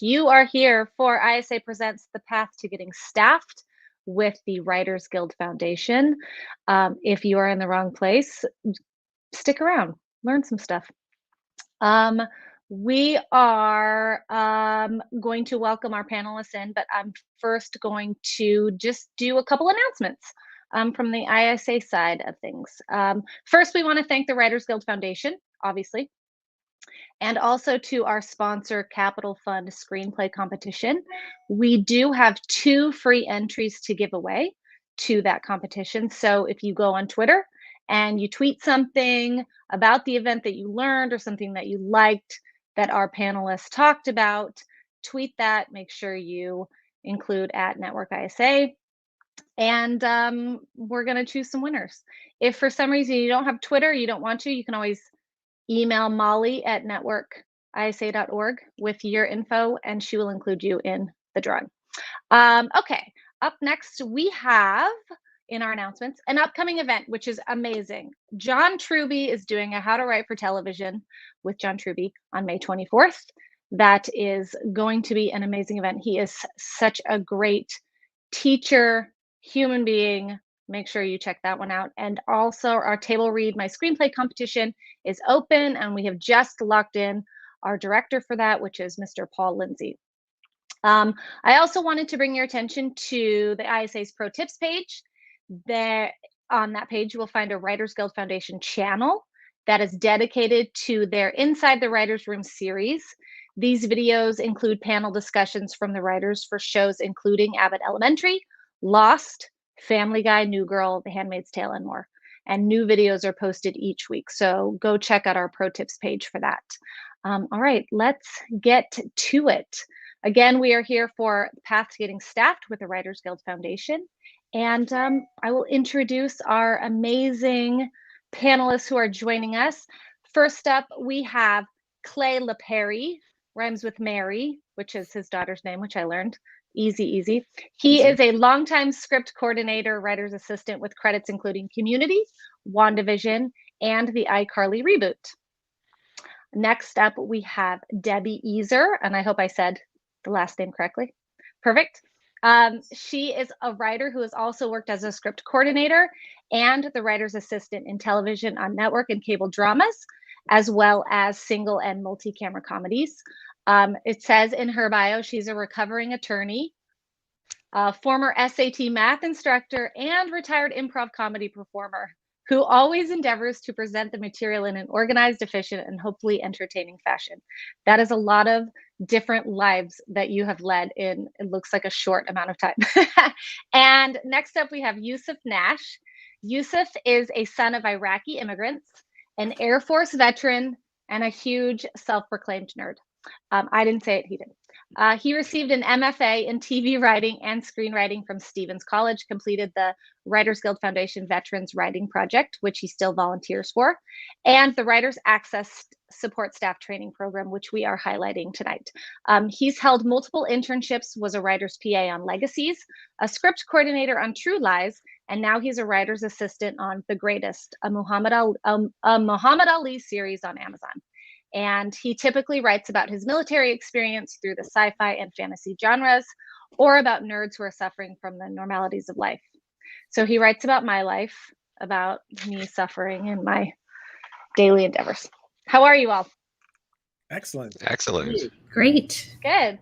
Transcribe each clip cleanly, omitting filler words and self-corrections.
You are here for ISA Presents The Path to Getting Staffed with the Writers Guild Foundation. If you are in the wrong place, stick around, learn some stuff. We are going to welcome our panelists in, but I'm first going to just do a couple announcements from the ISA side of things. First, we want to thank the Writers Guild Foundation, obviously, and also to our sponsor, Capital Fund Screenplay Competition. We do have 2 free entries to give away to that competition. So if you go on Twitter and you tweet something about the event that you learned or something that you liked that our panelists talked about, tweet that. Make sure you include at Network ISA. And we're going to choose some winners. If for some reason you don't have Twitter, you don't want to, you can always email Molly at networkisa.org with your info, and she will include you in the drawing. Okay, up next, we have in our announcements an upcoming event, which is amazing. John Truby is doing a How to Write for Television with John Truby on May 24th. That is going to be an amazing event. He is such a great teacher, human being. Make sure you check that one out. And also our table read my screenplay competition is open, and we have just locked in our director for that, which is Mr. Paul Lindsay. I also wanted to bring your attention to the ISA's Pro Tips page. There, on that page, you will find a Writers Guild Foundation channel that is dedicated to their Inside the Writers Room series. These videos include panel discussions from the writers for shows including Abbott Elementary, Lost, Family Guy, New Girl, The Handmaid's Tale, and more. And new videos are posted each week. So go check out our Pro Tips page for that. All right, let's get to it. Again, we are here for the Path to Getting Staffed with the Writers Guild Foundation. And I will introduce our amazing panelists who are joining us. First up, we have Clay Lapari, rhymes with Mary, which is his daughter's name, which I learned. Easy. He is a longtime script coordinator, writer's assistant with credits including Community, WandaVision, and the iCarly reboot. Next up, we have Debbie Ezer, and I hope I said the last name correctly. Perfect. She is a writer who has also worked as a script coordinator and the writer's assistant in television, on network and cable dramas, as well as single and multi-camera comedies. It says in her bio, she's a recovering attorney, former SAT math instructor, and retired improv comedy performer who always endeavors to present the material in an organized, efficient, and hopefully entertaining fashion. That is a lot of different lives that you have led in, it looks like, a short amount of time. And next up, we have Yousif Nash. Yousif is a son of Iraqi immigrants, an Air Force veteran, and a huge self-proclaimed nerd. I didn't say it, he did. He received an MFA in TV writing and screenwriting from Stevens College, completed the Writers Guild Foundation Veterans Writing Project, which he still volunteers for, and the Writers Access Support Staff Training Program, which we are highlighting tonight. He's held multiple internships, was a writer's PA on Legacies, a script coordinator on True Lies, and now he's a writer's assistant on The Greatest, a Muhammad Ali series on Amazon. And he typically writes about his military experience through the sci-fi and fantasy genres, or about nerds who are suffering from the normalities of life. So he writes about my life, about me suffering in my daily endeavors. How are you all? Excellent. Great. Good.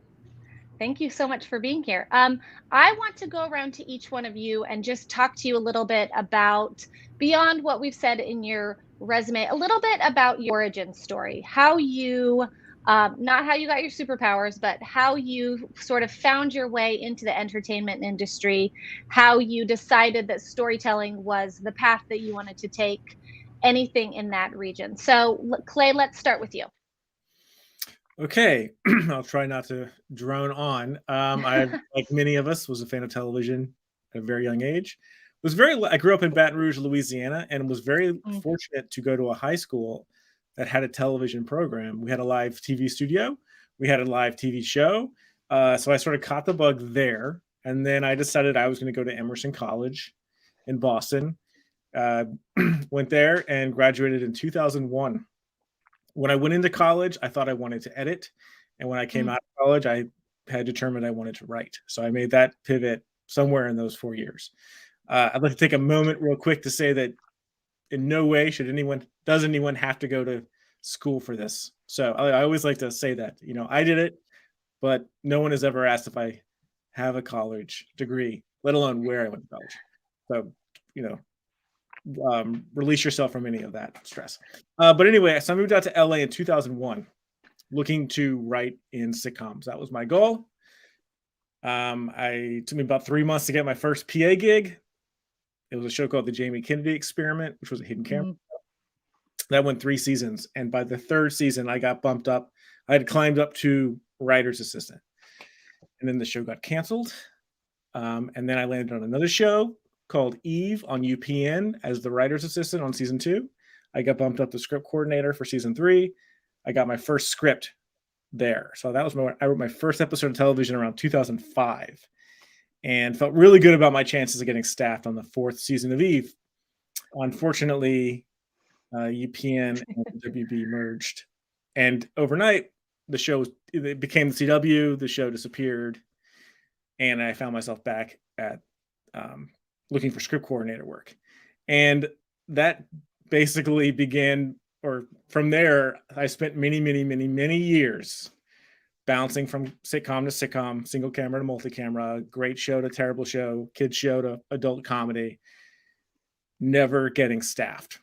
Thank you so much for being here. I want to go around to each one of you and just talk to you a little bit about, beyond what we've said in your resume, a little bit about your origin story, how you, not how you got your superpowers, but how you sort of found your way into the entertainment industry, how you decided that storytelling was the path that you wanted to take, anything in that region. So Clay, let's start with you. Okay, I'll try not to drone on. I, like many of us, was a fan of television at a very young age. I grew up in Baton Rouge, Louisiana, and was very fortunate to go to a high school that had a television program. We had a live TV studio. We had a live TV show. So I sort of caught the bug there. And then I decided I was going to go to Emerson College in Boston. Went there and graduated in 2001. When I went into college, I thought I wanted to edit And when I came out of college, I had determined I wanted to write. So I made that pivot somewhere in those 4 years. I'd like to take a moment real quick to say that in no way does anyone have to go to school for this. So I always like to say that, I did it, but no one has ever asked if I have a college degree, let alone where I went to college. So, release yourself from any of that stress. But anyway, so I moved out to LA in 2001, looking to write in sitcoms. That was my goal. It took me about 3 months to get my first PA gig. It was a show called The Jamie Kennedy Experiment, which was a hidden camera. That went 3 seasons. And by the 3rd season, I got bumped up. I had climbed up to writer's assistant. And then the show got canceled. And then I landed on another show called Eve on UPN as the writer's assistant on season 2. I got bumped up to script coordinator for season 3. I got my first script there. So that was I wrote my first episode of television around 2005 and felt really good about my chances of getting staffed on the 4th season of Eve. Unfortunately, UPN and WB merged. And overnight, it became the CW, the show disappeared, and I found myself back at looking for script coordinator work. And that basically began, or from there, I spent many, many, many, many years bouncing from sitcom to sitcom, single camera to multi-camera, great show to terrible show, kids show to adult comedy, never getting staffed.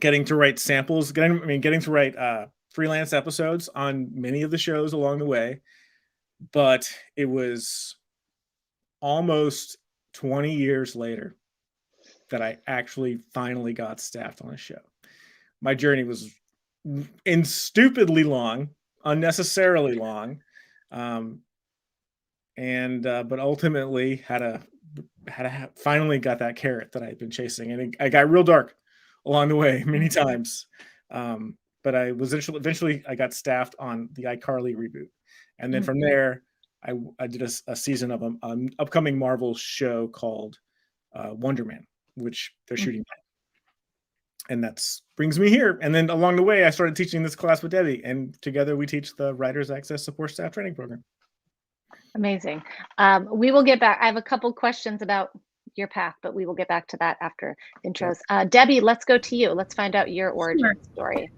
Getting to write samples, getting to write freelance episodes on many of the shows along the way. But it was almost 20 years later that I actually finally got staffed on a show. My journey was stupidly long, unnecessarily long, but ultimately finally got that carrot that I had been chasing, and I got real dark along the way many times. But I was eventually I got staffed on the iCarly reboot, and then from there I did a season of an upcoming Marvel show called Wonder Man, which they're shooting now. And that brings me here. And then along the way, I started teaching this class with Debbie, and together we teach the Writers Access Support Staff Training Program. Amazing. We will get back. I have a couple questions about your path, but we will get back to that after intros. Debbie, let's go to you. Let's find out your origin story.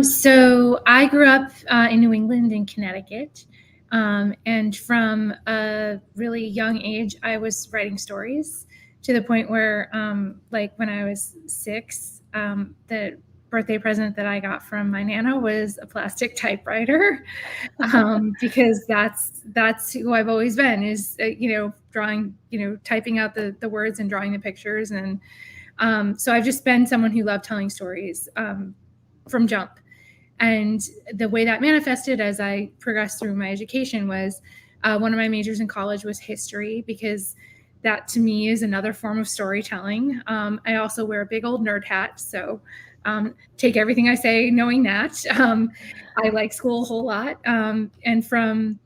So I grew up in New England in Connecticut. And from a really young age, I was writing stories to the point where, like when I was 6, the birthday present that I got from my Nana was a plastic typewriter, because that's who I've always been, is, drawing, typing out the words and drawing the pictures. And so I've just been someone who loved telling stories from jump. And the way that manifested as I progressed through my education was one of my majors in college was history, because that to me is another form of storytelling. I also wear a big old nerd hat, so take everything I say knowing that. I like school a whole lot. And from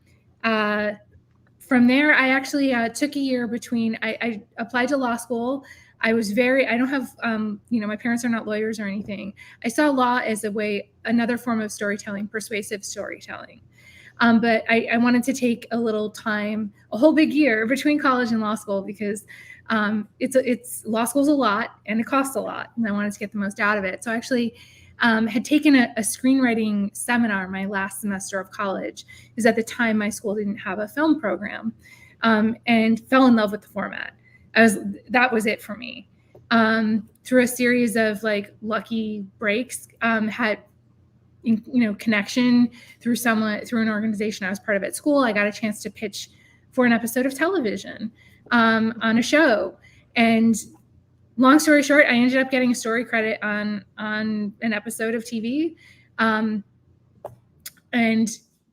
there, I actually took a year between, I applied to law school. I don't have, my parents are not lawyers or anything. I saw law as another form of storytelling, persuasive storytelling. But I wanted to take a little time, a whole big year between college and law school, because it's law school's a lot and it costs a lot, and I wanted to get the most out of it. So I actually had taken a screenwriting seminar my last semester of college, because at the time my school didn't have a film program, and fell in love with the format. That was it for me. Through a series of lucky breaks, had connection through an organization I was part of at school. I got a chance to pitch for an episode of television on a show, and long story short, I ended up getting a story credit on an episode of TV,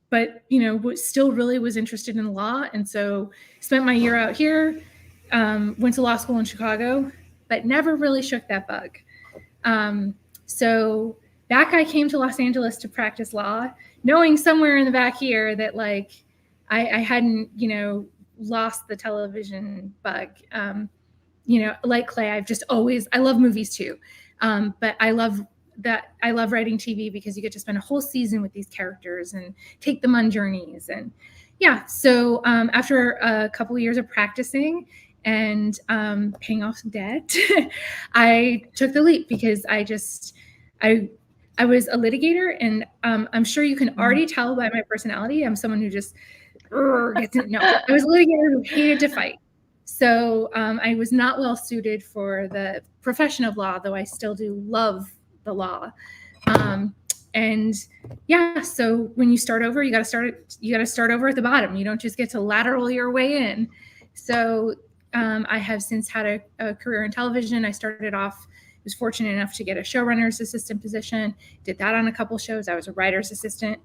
but still really was interested in law, and so spent my year out here. Went to law school in Chicago, but never really shook that bug. So back I came to Los Angeles to practice law, knowing somewhere in the back here that I hadn't, lost the television bug. Like Clay, I love movies too. But I love that I love writing TV because you get to spend a whole season with these characters and take them on journeys. And yeah, so after a couple of years of practicing and paying off debt, I took the leap because I was a litigator, and I'm sure you can already tell by my personality, I'm someone who just gets it. No, I was a litigator who hated to fight. So I was not well suited for the profession of law, though I still do love the law. And yeah, so when you start over, you got to start over at the bottom. You don't just get to lateral your way in. So I have since had a career in television. I started off, was fortunate enough to get a showrunner's assistant position, did that on a couple shows. I was a writer's assistant,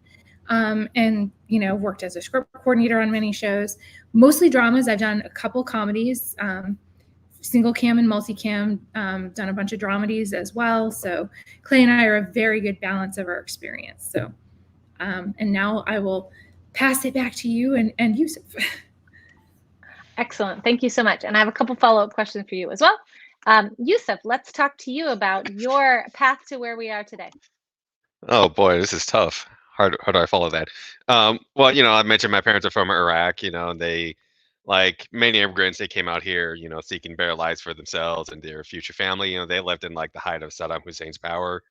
and, you know, worked as a script coordinator on many shows, mostly dramas. I've done a couple comedies, single cam and multicam, done a bunch of dramedies as well. So Clay and I are a very good balance of our experience. So, and now I will pass it back to you and Yousif. Excellent. Thank you so much. And I have a couple follow-up questions for you as well. Yousif, let's talk to you about your path to where we are today. Oh boy, this is tough. How do I follow that? Well, you know, I mentioned my parents are from Iraq, you know, and they, like many immigrants, they came out here, you know, seeking better lives for themselves and their future family. You know, they lived in like the height of Saddam Hussein's power.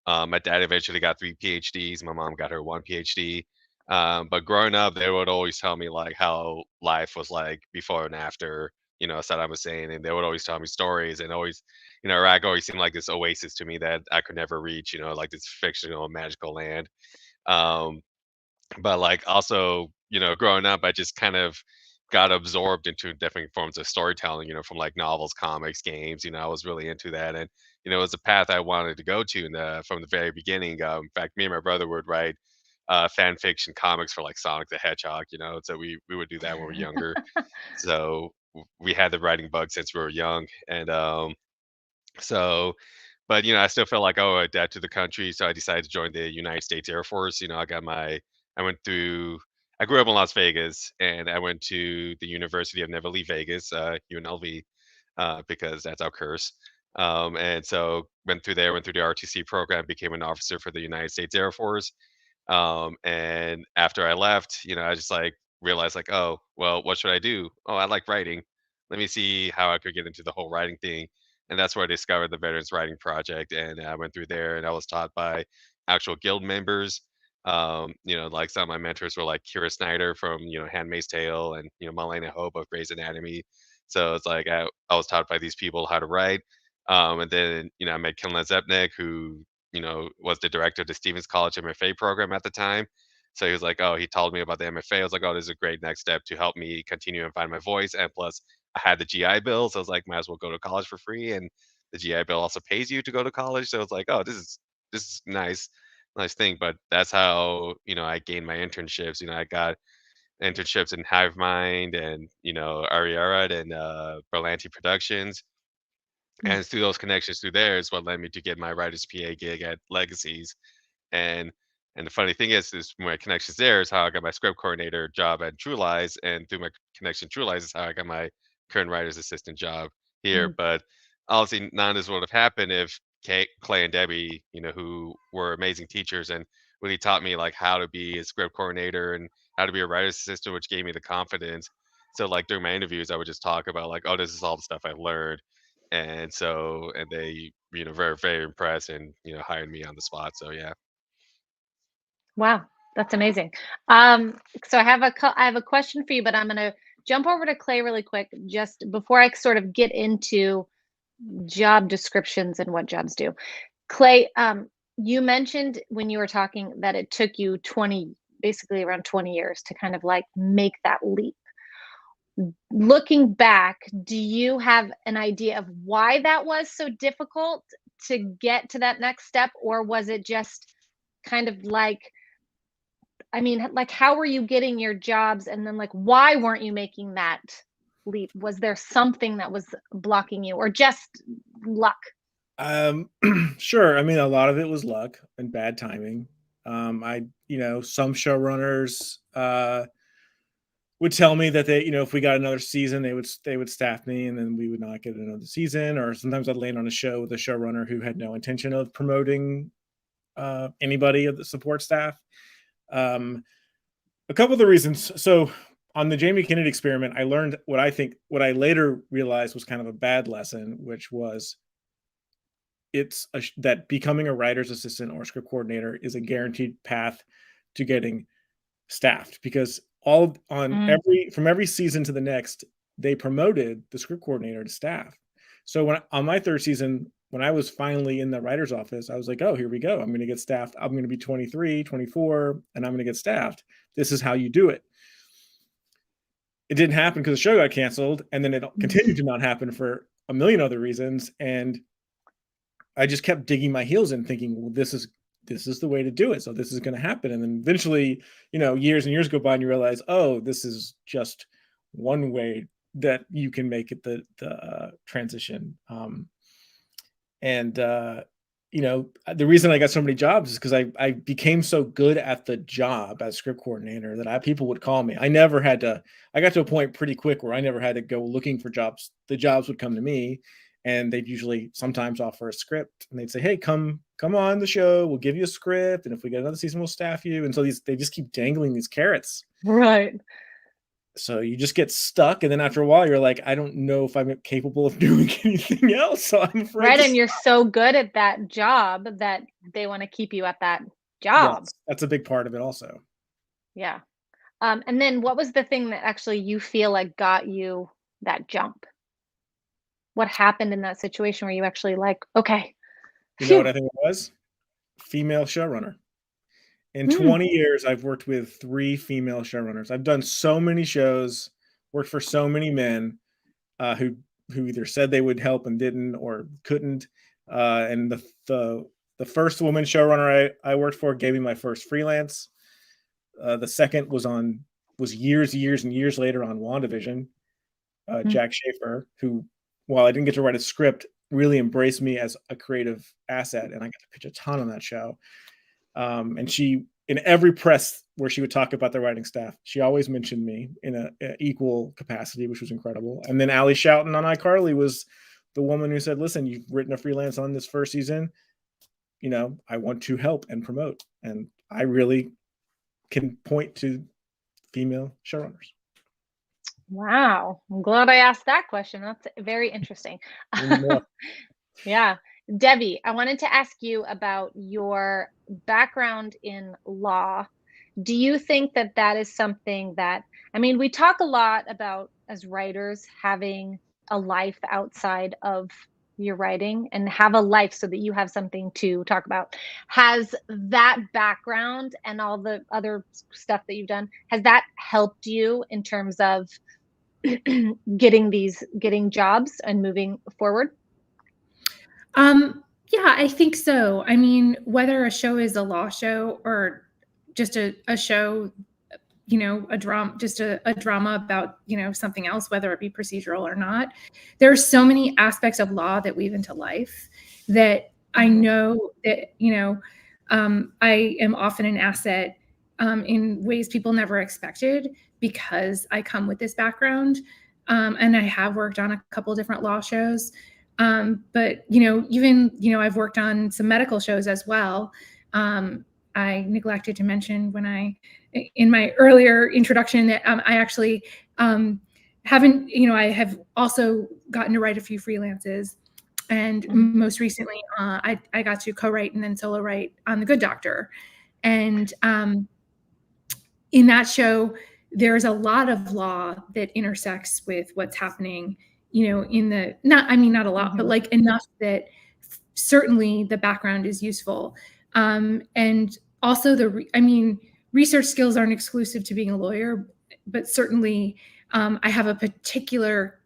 My dad eventually got 3 PhDs. My mom got her 1 PhD. But growing up, they would always tell me like how life was like before and after, you know, Saddam Hussein, and they would always tell me stories, and always, you know, Iraq always seemed like this oasis to me that I could never reach, you know, like this fictional magical land. Um, but like also, you know, growing up, I just kind of got absorbed into different forms of storytelling, you know, from like novels, comics, games. You know, I was really into that, and you know, it was a path I wanted to go to from the very beginning. In fact, me and my brother would write fan fiction comics for like Sonic the Hedgehog. You know, so we would do that when we were younger. So we had the writing bug since we were young, and so, but you know, I still felt like, oh, a debt to the country, so I decided to join the United States Air Force. You know, I went through, I grew up in Las Vegas, and I went to the University of Never Leave Vegas, UNLV, because that's our curse. And so went through the RTC program, became an officer for the United States Air Force. And after I left, you know, I just like realized like, oh, well, what should I do? Oh, I like writing. Let me see how I could get into the whole writing thing. And that's where I discovered the Veterans Writing Project. And I went through there, and I was taught by actual guild members. You know, like some of my mentors were like Kira Snyder from, you know, Handmaid's Tale, and, you know, Marlena Hope of Grey's Anatomy. So it's like I was taught by these people how to write. And then, you know, I met Kinlan Zepnik, who, you know, was the director of the Stevens College MFA program at the time. So he was like, oh, he told me about the MFA. I was like, oh, this is a great next step to help me continue and find my voice. And plus, I had the GI Bill, so I was like, might as well go to college for free. And the GI Bill also pays you to go to college. So it's like, oh, this is nice thing. But that's how, you know, I gained my internships. You know, I got internships in Hive Mind and, you know, Ariara and Berlanti Productions. Mm. And through those connections through there is what led me to get my writer's PA gig at Legacies. And and the funny thing is my connections there is how I got my script coordinator job at True Lies, and through my connection True Lies is how I got my current writer's assistant job here. Mm. But obviously none of this would have happened if Clay and Debbie, you know, who were amazing teachers and really taught me like how to be a script coordinator and how to be a writer's assistant, which gave me the confidence. So like during my interviews, I would just talk about like, oh, this is all the stuff I learned. And so, and they, you know, very, very impressed and, you know, hired me on the spot. So yeah. Wow, that's amazing. So I have a question for you, but I'm gonna jump over to Clay really quick, just before I sort of get into job descriptions and what jobs do. Clay, you mentioned when you were talking that it took you 20, basically around 20 years to kind of like make that leap. Looking back, do you have an idea of why that was so difficult to get to that next step? Or was it just kind of like, I mean, like, how were you getting your jobs? And then, like, why weren't you making that leap? Was there something that was blocking you or just luck? Sure. I mean, a lot of it was luck and bad timing. You know, some showrunners would tell me that they, if we got another season, they would staff me, and then we would not get another season. Or sometimes I'd land on a show with a showrunner who had no intention of promoting anybody of the support staff. A couple of the reasons. So on the Jamie Kennedy experiment, I learned what I later realized was kind of a bad lesson, which was that becoming a writer's assistant or script coordinator is a guaranteed path to getting staffed, because from every season to the next, they promoted the script coordinator to staff. So on my third season, when I was finally in the writer's office, I was like, oh, here we go. I'm going to get staffed. I'm going to be 23, 24, and I'm going to get staffed. This is how you do it. It didn't happen because the show got canceled, and then it continued to not happen for a million other reasons. And I just kept digging my heels in, thinking, well, this is the way to do it. So this is going to happen. And then eventually, years and years go by and you realize, oh, this is just one way that you can make it the transition. The reason I got so many jobs is because I became so good at the job as script coordinator that people would call me. I got to a point pretty quick where I never had to go looking for jobs. The jobs would come to me, and they'd usually sometimes offer a script, and they'd say, hey, come on the show. We'll give you a script. And if we get another season, we'll staff you. And so they just keep dangling these carrots. Right. So you just get stuck. And then after a while, you're like, I don't know if I'm capable of doing anything else. So I'm afraid. Right. And you're so good at that job that they want to keep you at that job. Yes, that's a big part of it also. Yeah. And then what was the thing that actually you feel like got you that jump? What happened in that situation where you actually okay? You know what I think it was? Female showrunner. In 20 years, I've worked with 3 female showrunners. I've done so many shows, worked for so many men who either said they would help and didn't or couldn't. And the first woman showrunner I worked for gave me my first freelance. The second was years and years later on WandaVision. Jack Schaefer, who, while I didn't get to write a script, really embraced me as a creative asset, and I got to pitch a ton on that show. And she, in every press where she would talk about the writing staff, she always mentioned me in an equal capacity, which was incredible. And then Allie Schouten on iCarly was the woman who said, listen, you've written a freelance on this first season. I want to help and promote. And I really can point to female showrunners. Wow. I'm glad I asked that question. That's very interesting. Yeah. Debbie, I wanted to ask you about your background in law. Do you think that that is something that, we talk a lot about, as writers, having a life outside of your writing and have a life so that you have something to talk about. Has that background and all the other stuff that you've done, has that helped you in terms of getting jobs and moving forward? Yeah, I think so. Whether a show is a law show or just a show, a drama, just a drama about, something else, whether it be procedural or not, there are so many aspects of law that weave into life that I know that, I am often an asset in ways people never expected because I come with this background. And I have worked on a couple different law shows. But, even, I've worked on some medical shows as well. I neglected to mention in my earlier introduction that I actually haven't, I have also gotten to write a few freelances. And most recently, I got to co-write and then solo write on The Good Doctor. And in that show, there's a lot of law that intersects with what's happening not a lot, but like enough that certainly the background is useful. And also research skills aren't exclusive to being a lawyer, but certainly I have a particular,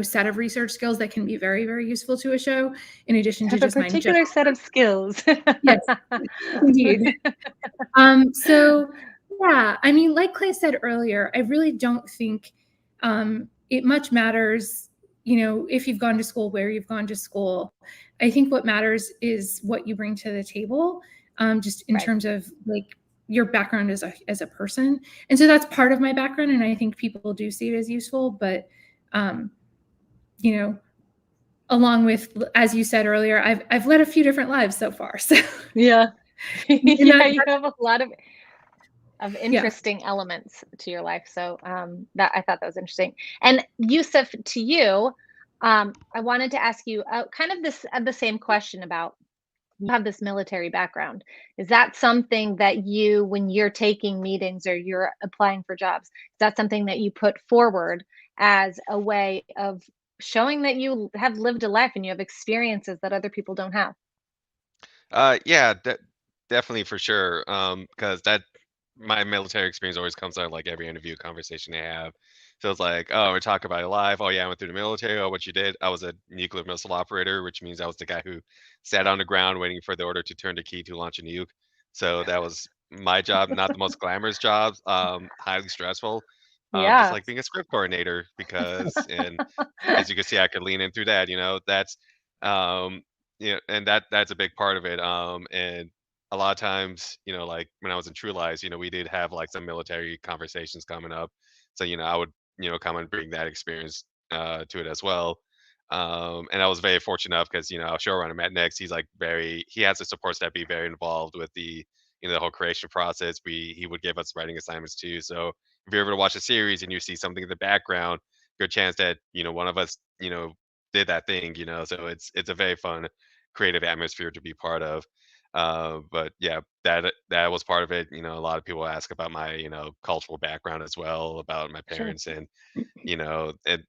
set of research skills that can be very, very useful to a show in addition to just my particular set of skills. Yes, indeed. So yeah, like Clay said earlier, I really don't think it much matters, if you've gone to school, where you've gone to school. I think what matters is what you bring to the table, just in terms of your background as a person. And so that's part of my background, and I think people do see it as useful. But you know, along with, as you said earlier, I've led a few different lives so far. So yeah, yeah, you that, have a lot of interesting elements to your life. So that I thought that was interesting. And Yousif, to you, I wanted to ask you kind of the same question about, you have this military background. Is that something that you, when you're taking meetings or you're applying for jobs, is that something that you put forward as a way of showing that you have lived a life and you have experiences that other people don't have? Yeah, definitely for sure. Because that my military experience always comes out of, like, every interview conversation they have. So it's like, oh, we're talking about your life. Oh yeah, I went through the military. Oh, what you did? I was a nuclear missile operator, which means I was the guy who sat on the ground waiting for the order to turn the key to launch a nuke. So that was my job, not the most glamorous job, highly stressful. Just Yeah, like being a script coordinator, because, and as you can see, I could lean in through that. That's um, and that's a big part of it. And a lot of times, like when I was in True Lies, we did have like some military conversations coming up. So, I would, come and bring that experience to it as well. And I was very fortunate enough because, our showrunner Matt Next, he has a support staff, be very involved with the whole creation process. He would give us writing assignments too. So if you're able to watch a series and you see something in the background, good chance that, one of us, did that thing, so it's a very fun creative atmosphere to be part of. But yeah, that was part of it. A lot of people ask about my, cultural background as well, about my sure. parents, and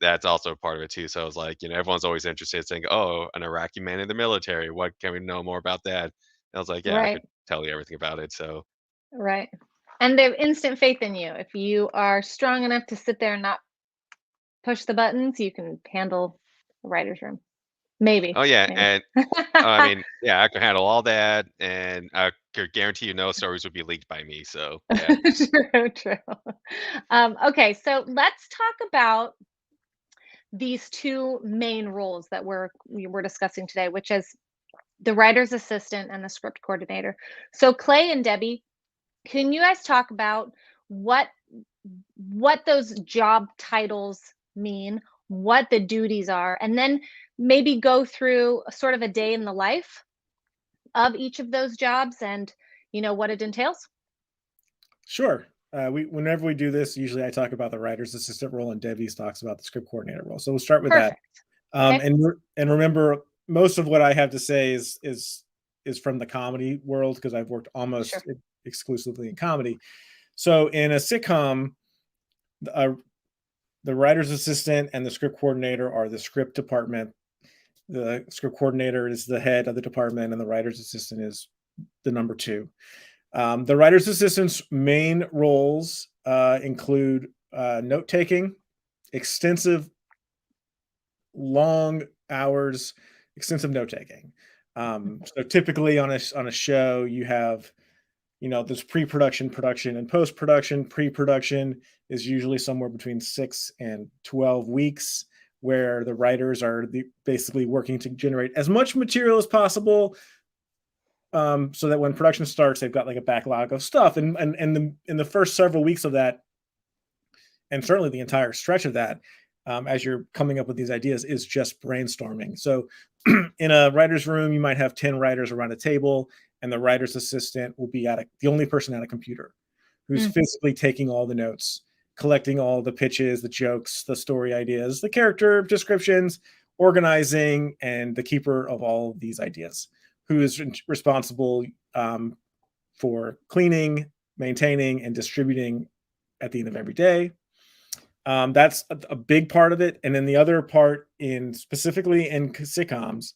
that's also part of it too. So I was like, everyone's always interested, saying, "Oh, an Iraqi man in the military. What can we know more about that?" And I was like, "Yeah, I Right, could tell you everything about it." So right. And they have instant faith in you. If you are strong enough to sit there and not push the buttons, you can handle the writer's room. Maybe, oh yeah, maybe. and I mean, yeah, I could handle all that, and I could guarantee you no stories would be leaked by me. So yeah. True, true. Okay, so let's talk about these two main roles that we're discussing today, which is the writer's assistant and the script coordinator. So Clay and Debbie, can you guys talk about what what those job titles mean, what the duties are, and then maybe go through sort of a day in the life of each of those jobs and what it entails? Sure. Whenever we do this, usually I talk about the writer's assistant role, and Debbie talks about the script coordinator role. So we'll start with that. Perfect. Okay. And remember, most of what I have to say is from the comedy world, because I've worked Sure. almost exclusively in comedy. So in a sitcom, uh, the writer's assistant and the script coordinator are the script department. The script coordinator is the head of the department, and the writer's assistant is the number two. The writer's assistant's main roles include note taking, extensive, long hours, extensive note taking. So typically on a show, you have there's pre-production, production, and post-production. Pre-production is usually somewhere between 6 and 12 weeks, where the writers are basically working to generate as much material as possible, so that when production starts, they've got like a backlog of stuff. And in the first several weeks of that, and certainly the entire stretch of that, as you're coming up with these ideas, is just brainstorming. So in a writer's room, you might have 10 writers around a table, and the writer's assistant will be the only person at a computer who's Mm, physically taking all the notes, collecting all the pitches, the jokes, the story ideas, the character descriptions, organizing, and the keeper of all of these ideas, who is responsible for cleaning, maintaining, and distributing at the end of every day. That's a big part of it. And then the other part, specifically in sitcoms,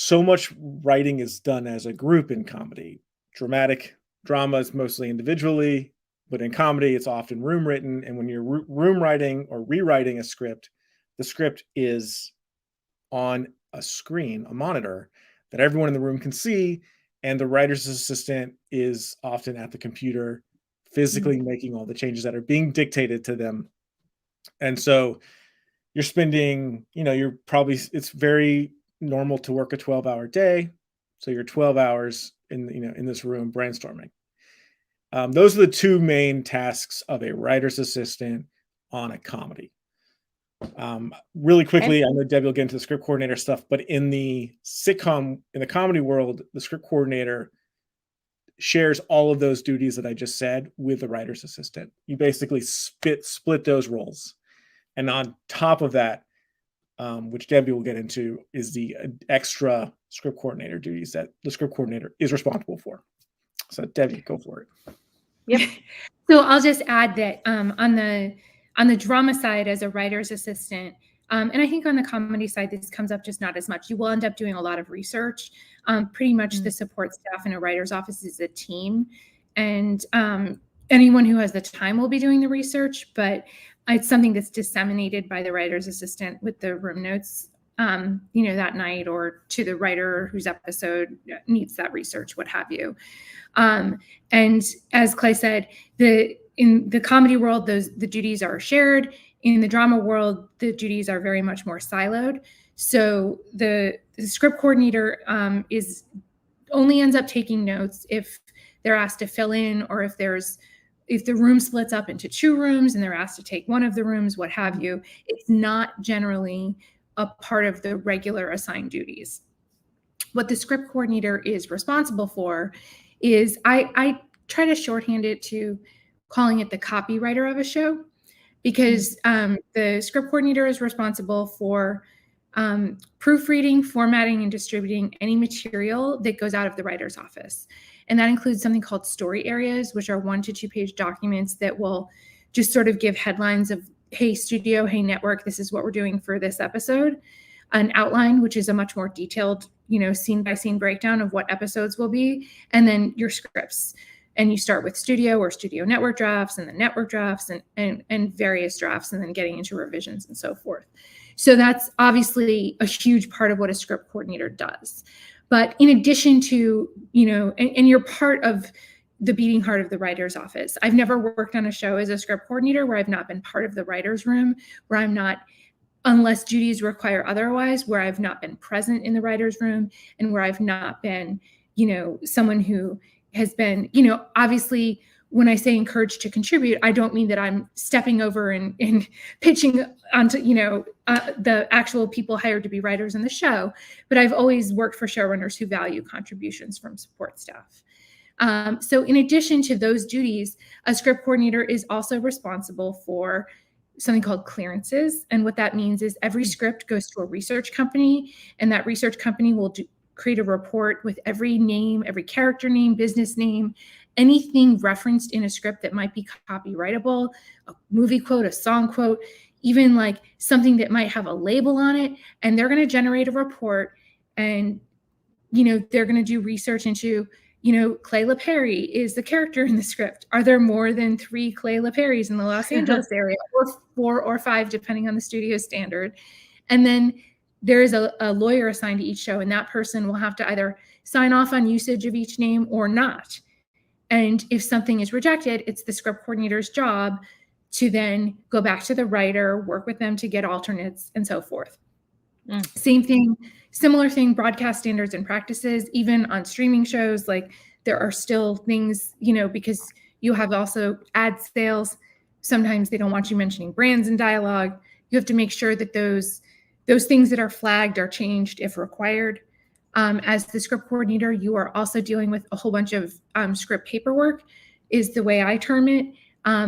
so much writing is done as a group in comedy. Drama is mostly individually, but in comedy, it's often room written. And when you're room writing or rewriting a script, the script is on a screen, a monitor that everyone in the room can see. And the writer's assistant is often at the computer, mm. physically making all the changes that are being dictated to them. And so you're spending, it's very normal to work a 12-hour day. So you're 12 hours in this room brainstorming. Those are the two main tasks of a writer's assistant on a comedy. Really quickly, I know Debbie will get into the script coordinator stuff, but in the sitcom, in the comedy world, the script coordinator shares all of those duties that I just said with the writer's assistant. You basically split those roles. And on top of that, which Debbie will get into, is the extra script coordinator duties that the script coordinator is responsible for. So Debbie, go for it. Yep. So I'll just add that on the drama side as a writer's assistant, and I think on the comedy side, this comes up just not as much. You will end up doing a lot of research. Pretty much the support staff in a writer's office is a team, and anyone who has the time will be doing the research, but it's something that's disseminated by the writer's assistant with the room notes, that night, or to the writer whose episode needs that research, what have you. And as Clay said, in the comedy world, the duties are shared. In the drama world, the duties are very much more siloed. So the script coordinator only ends up taking notes if they're asked to fill in, or if the room splits up into 2 rooms and they're asked to take one of the rooms, what have you. It's not generally a part of the regular assigned duties. What the script coordinator is responsible for is, I try to shorthand it to calling it the copywriter of a show, because the script coordinator is responsible for proofreading, formatting, and distributing any material that goes out of the writer's office. And that includes something called story areas, which are 1 to 2 page documents that will just sort of give headlines of, hey, studio, hey, network, this is what we're doing for this episode. An outline, which is a much more detailed, scene by scene breakdown of what episodes will be. And then your scripts. And you start with studio or studio network drafts, and then network drafts, and various drafts, and then getting into revisions and so forth. So that's obviously a huge part of what a script coordinator does. But in addition to, and you're part of the beating heart of the writer's office. I've never worked on a show as a script coordinator where I've not been part of the writer's room, where I'm not, unless duties require otherwise, where I've not been present in the writer's room, and where I've not been, someone who has been, obviously, when I say encouraged to contribute, I don't mean that I'm stepping over and pitching onto, the actual people hired to be writers in the show, but I've always worked for showrunners who value contributions from support staff. So in addition to those duties, a script coordinator is also responsible for something called clearances. And what that means is every script goes to a research company, and that research company will create a report with every name, every character name, business name, anything referenced in a script that might be copyrightable, a movie quote, a song quote, even like something that might have a label on it. And they're going to generate a report, and, they're going to do research into, Clay Lapari is the character in the script. Are there more than 3 Clay Laparis in the Los Angeles area, or 4 or 5, depending on the studio standard? And then there is a lawyer assigned to each show, and that person will have to either sign off on usage of each name or not. And if something is rejected, it's the script coordinator's job to then go back to the writer, work with them to get alternates, and so forth. Same thing, similar thing, broadcast standards and practices, even on streaming shows, like there are still things, because you have also ad sales. Sometimes they don't want you mentioning brands in dialogue. You have to make sure that those things that are flagged are changed if required. As the script coordinator, you are also dealing with a whole bunch of script paperwork, is the way I term it.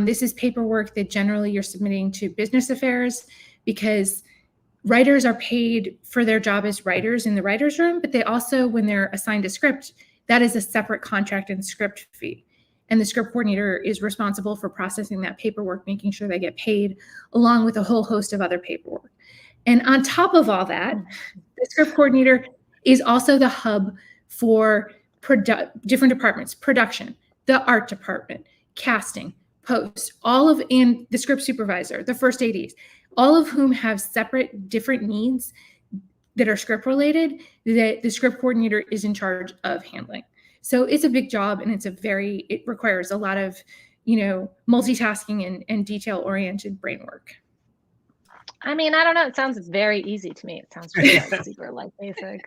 This is paperwork that generally you're submitting to business affairs, because writers are paid for their job as writers in the writer's room, but they also, when they're assigned a script, that is a separate contract and script fee. And the script coordinator is responsible for processing that paperwork, making sure they get paid, along with a whole host of other paperwork. And on top of all that, the script coordinator is also the hub for different departments: production, the art department, casting, post, and the script supervisor, the first ADs, all of whom have separate different needs that are script related that the script coordinator is in charge of handling. So it's a big job, and it requires a lot of, multitasking and detail oriented brain work. I mean, I don't know. It sounds very easy to me. It sounds really super basic.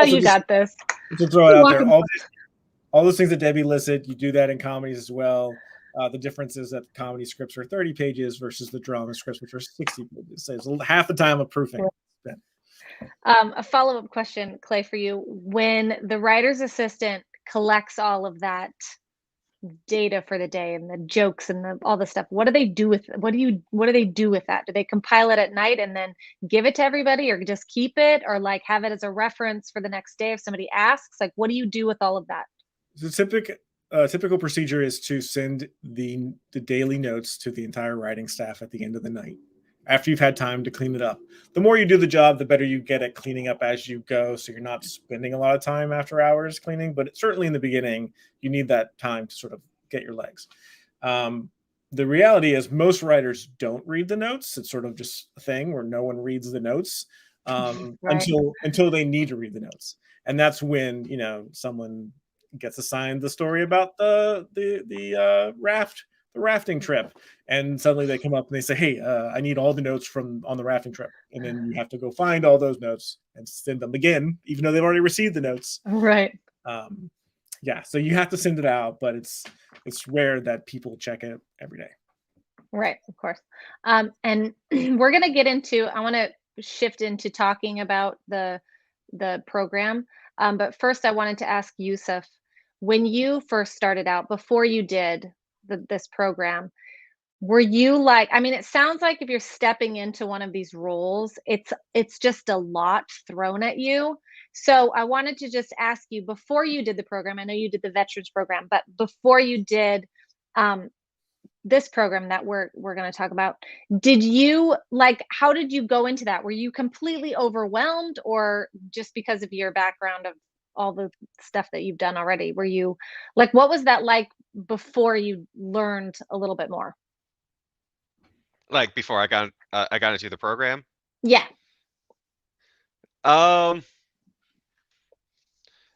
You got this. To throw it out there, all those things that Debbie listed, you do that in comedies as well. The difference is that the comedy scripts are 30 pages versus the drama scripts, which are 60 pages. So it's half the time of proofing. A follow-up question, Clay, for you. When the writer's assistant collects all of that data for the day and the jokes and all the stuff, what do they do with what do they do with that? Do they compile it at night and then give it to everybody, or just keep it, or like have it as a reference for the next day if somebody asks? Like, what do you do with all of that? The typical procedure is to send the daily notes to the entire writing staff at the end of the night, after you've had time to clean it up. The more you do the job, the better you get at cleaning up as you go. So you're not spending a lot of time after hours cleaning, but certainly in the beginning, you need that time to sort of get your legs. The reality is most writers don't read the notes. It's sort of just a thing where no one reads the notes Right. until they need to read the notes. And that's when, someone gets assigned the story about the rafting trip, and suddenly they come up and they say, hey, I need all the notes on the rafting trip, and then you have to go find all those notes and send them again, even though they've already received the notes. Right. So you have to send it out, but it's rare that people check it every day. Right, of course. And we're going to get into, I want to shift into talking about the program, but first I wanted to ask Yousif, when you first started out, before you did this program, were you like, I mean, it sounds like if you're stepping into one of these roles, it's just a lot thrown at you. So I wanted to just ask you, before you did the program, I know you did the veterans program, but before you did this program that we're going to talk about, how did you go into that? Were you completely overwhelmed, or just because of your background of all the stuff that you've done already, were you like, what was that like before you learned a little bit more? Like before I got into the program? Yeah. I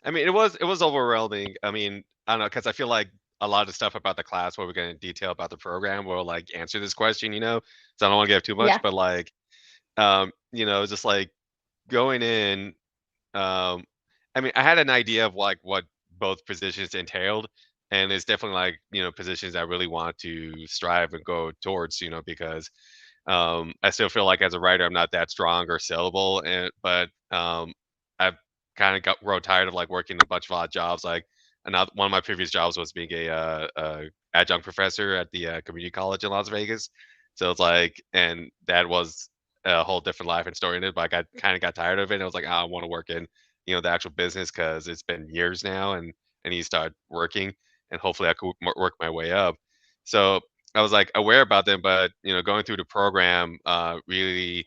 mean, it was overwhelming. I mean, I don't know, because I feel like a lot of stuff about the class where we're going to detail about the program will like answer this question, so I don't want to give too much, Yeah. but like, just like going in, I mean, I had an idea of like what both positions entailed, and it's definitely like, positions I really want to strive and go towards, because I still feel like as a writer, I'm not that strong or sellable, but I've kind of grown tired of like working a bunch of odd jobs. Like another one of my previous jobs was being a adjunct professor at the community college in Las Vegas. So it's like, and that was a whole different life and story in it. But I kind of got tired of it. And I was like, I want to work in the actual business, because it's been years now, and I need to start working, and hopefully I could work my way up. So I was like aware about them, but going through the program really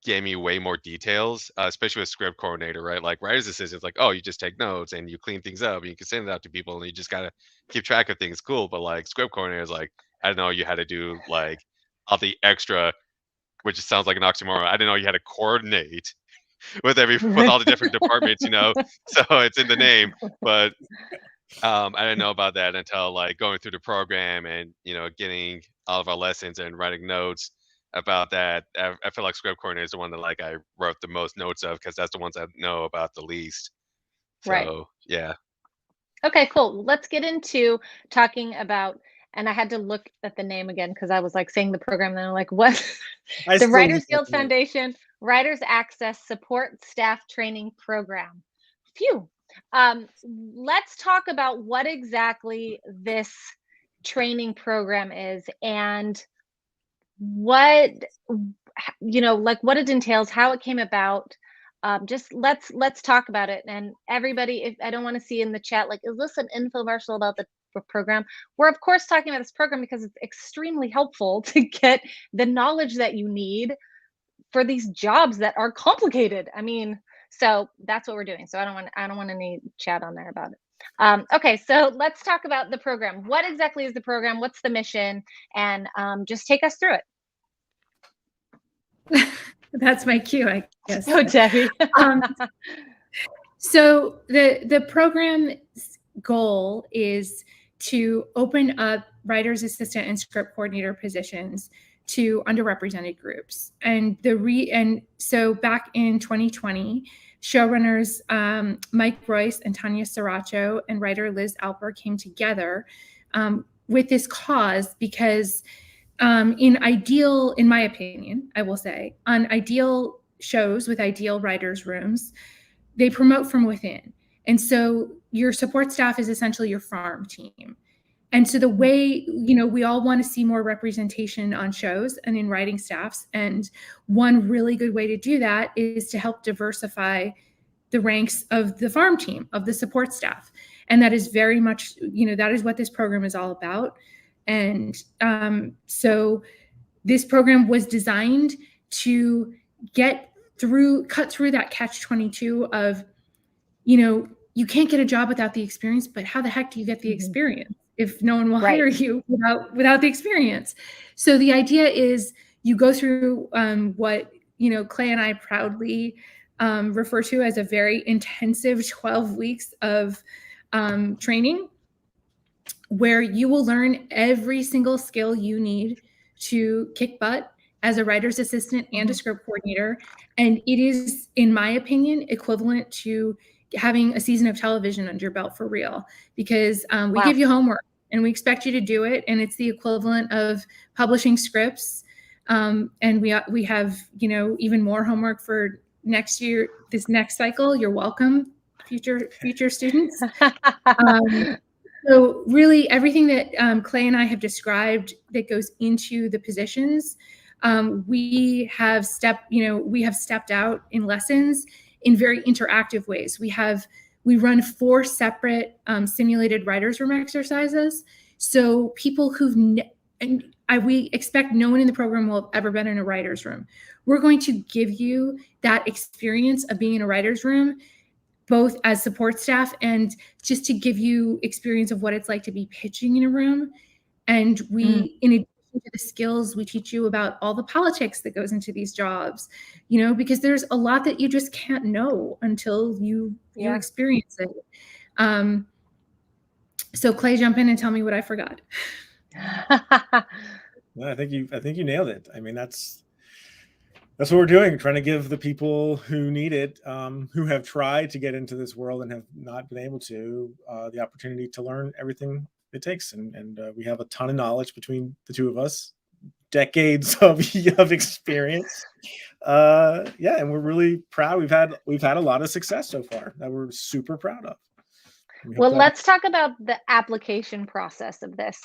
gave me way more details, especially with script coordinator, right? Like writer's assistants, like, oh, you just take notes and you clean things up and you can send it out to people, and you just gotta keep track of things. Cool, but like script coordinator is like, I didn't know you had to do like all the extra, which sounds like an oxymoron. I didn't know you had to coordinate with all the different departments, So it's in the name, but I didn't know about that until like going through the program and getting all of our lessons and writing notes about that. I feel like script coordinator is the one that like I wrote the most notes of, because that's the ones I know about the least. Right. So yeah. Okay, cool. Let's get into talking about, and I had to look at the name again because I was like saying the program, and I'm like, what? The Writers Guild Foundation Writers Access Support Staff Training Program. Phew. Let's talk about what exactly this training program is, and what what it entails, how it came about. Just let's talk about it. And everybody, if I don't want to see in the chat like, is this an infomercial about the program? We're of course talking about this program because it's extremely helpful to get the knowledge that you need for these jobs that are complicated. I mean, so that's what we're doing. So I don't want any chat on there about it. Okay, so let's talk about the program. What exactly is the program? What's the mission? And just take us through it. That's my cue, I guess. Oh, Debbie. So the program's goal is to open up writer's assistant and script coordinator positions to underrepresented groups. And so back in 2020, showrunners Mike Royce and Tanya Sriracho and writer Liz Alper came together with this cause because in my opinion, I will say, on ideal shows with ideal writers' rooms, they promote from within. And so your support staff is essentially your farm team. And so the way, we all want to see more representation on shows and in writing staffs. And one really good way to do that is to help diversify the ranks of the farm team, of the support staff. And that is very much, that is what this program is all about. And so this program was designed to cut through that catch-22 of, you can't get a job without the experience, but how the heck do you get the experience if no one will hire you without the experience? So the idea is you go through what, Clay and I proudly refer to as a very intensive 12 weeks of training, where you will learn every single skill you need to kick butt as a writer's assistant and a script coordinator. And it is, in my opinion, equivalent to having a season of television under your belt for real, because we give you homework and we expect you to do it. And it's the equivalent of publishing scripts. And we have, even more homework for next year, this next cycle. You're welcome, future students. So really everything that Clay and I have described that goes into the positions, we have stepped out in lessons in very interactive ways. We run 4 separate simulated writer's room exercises. So people we expect no one in the program will have ever been in a writer's room. We're going to give you that experience of being in a writer's room, both as support staff and just to give you experience of what it's like to be pitching in a room. And we, in addition to the skills, we teach you about all the politics that goes into these jobs, because there's a lot that you just can't know until you experience it. So Clay, jump in and tell me what I forgot. No, I think you nailed it. I mean, that's what we're doing, trying to give the people who need it, who have tried to get into this world and have not been able to, the opportunity to learn everything it takes. And we have a ton of knowledge between the two of us, decades of experience. And we're really proud. We've had a lot of success so far that we're super proud of. Well, let's talk about the application process of this.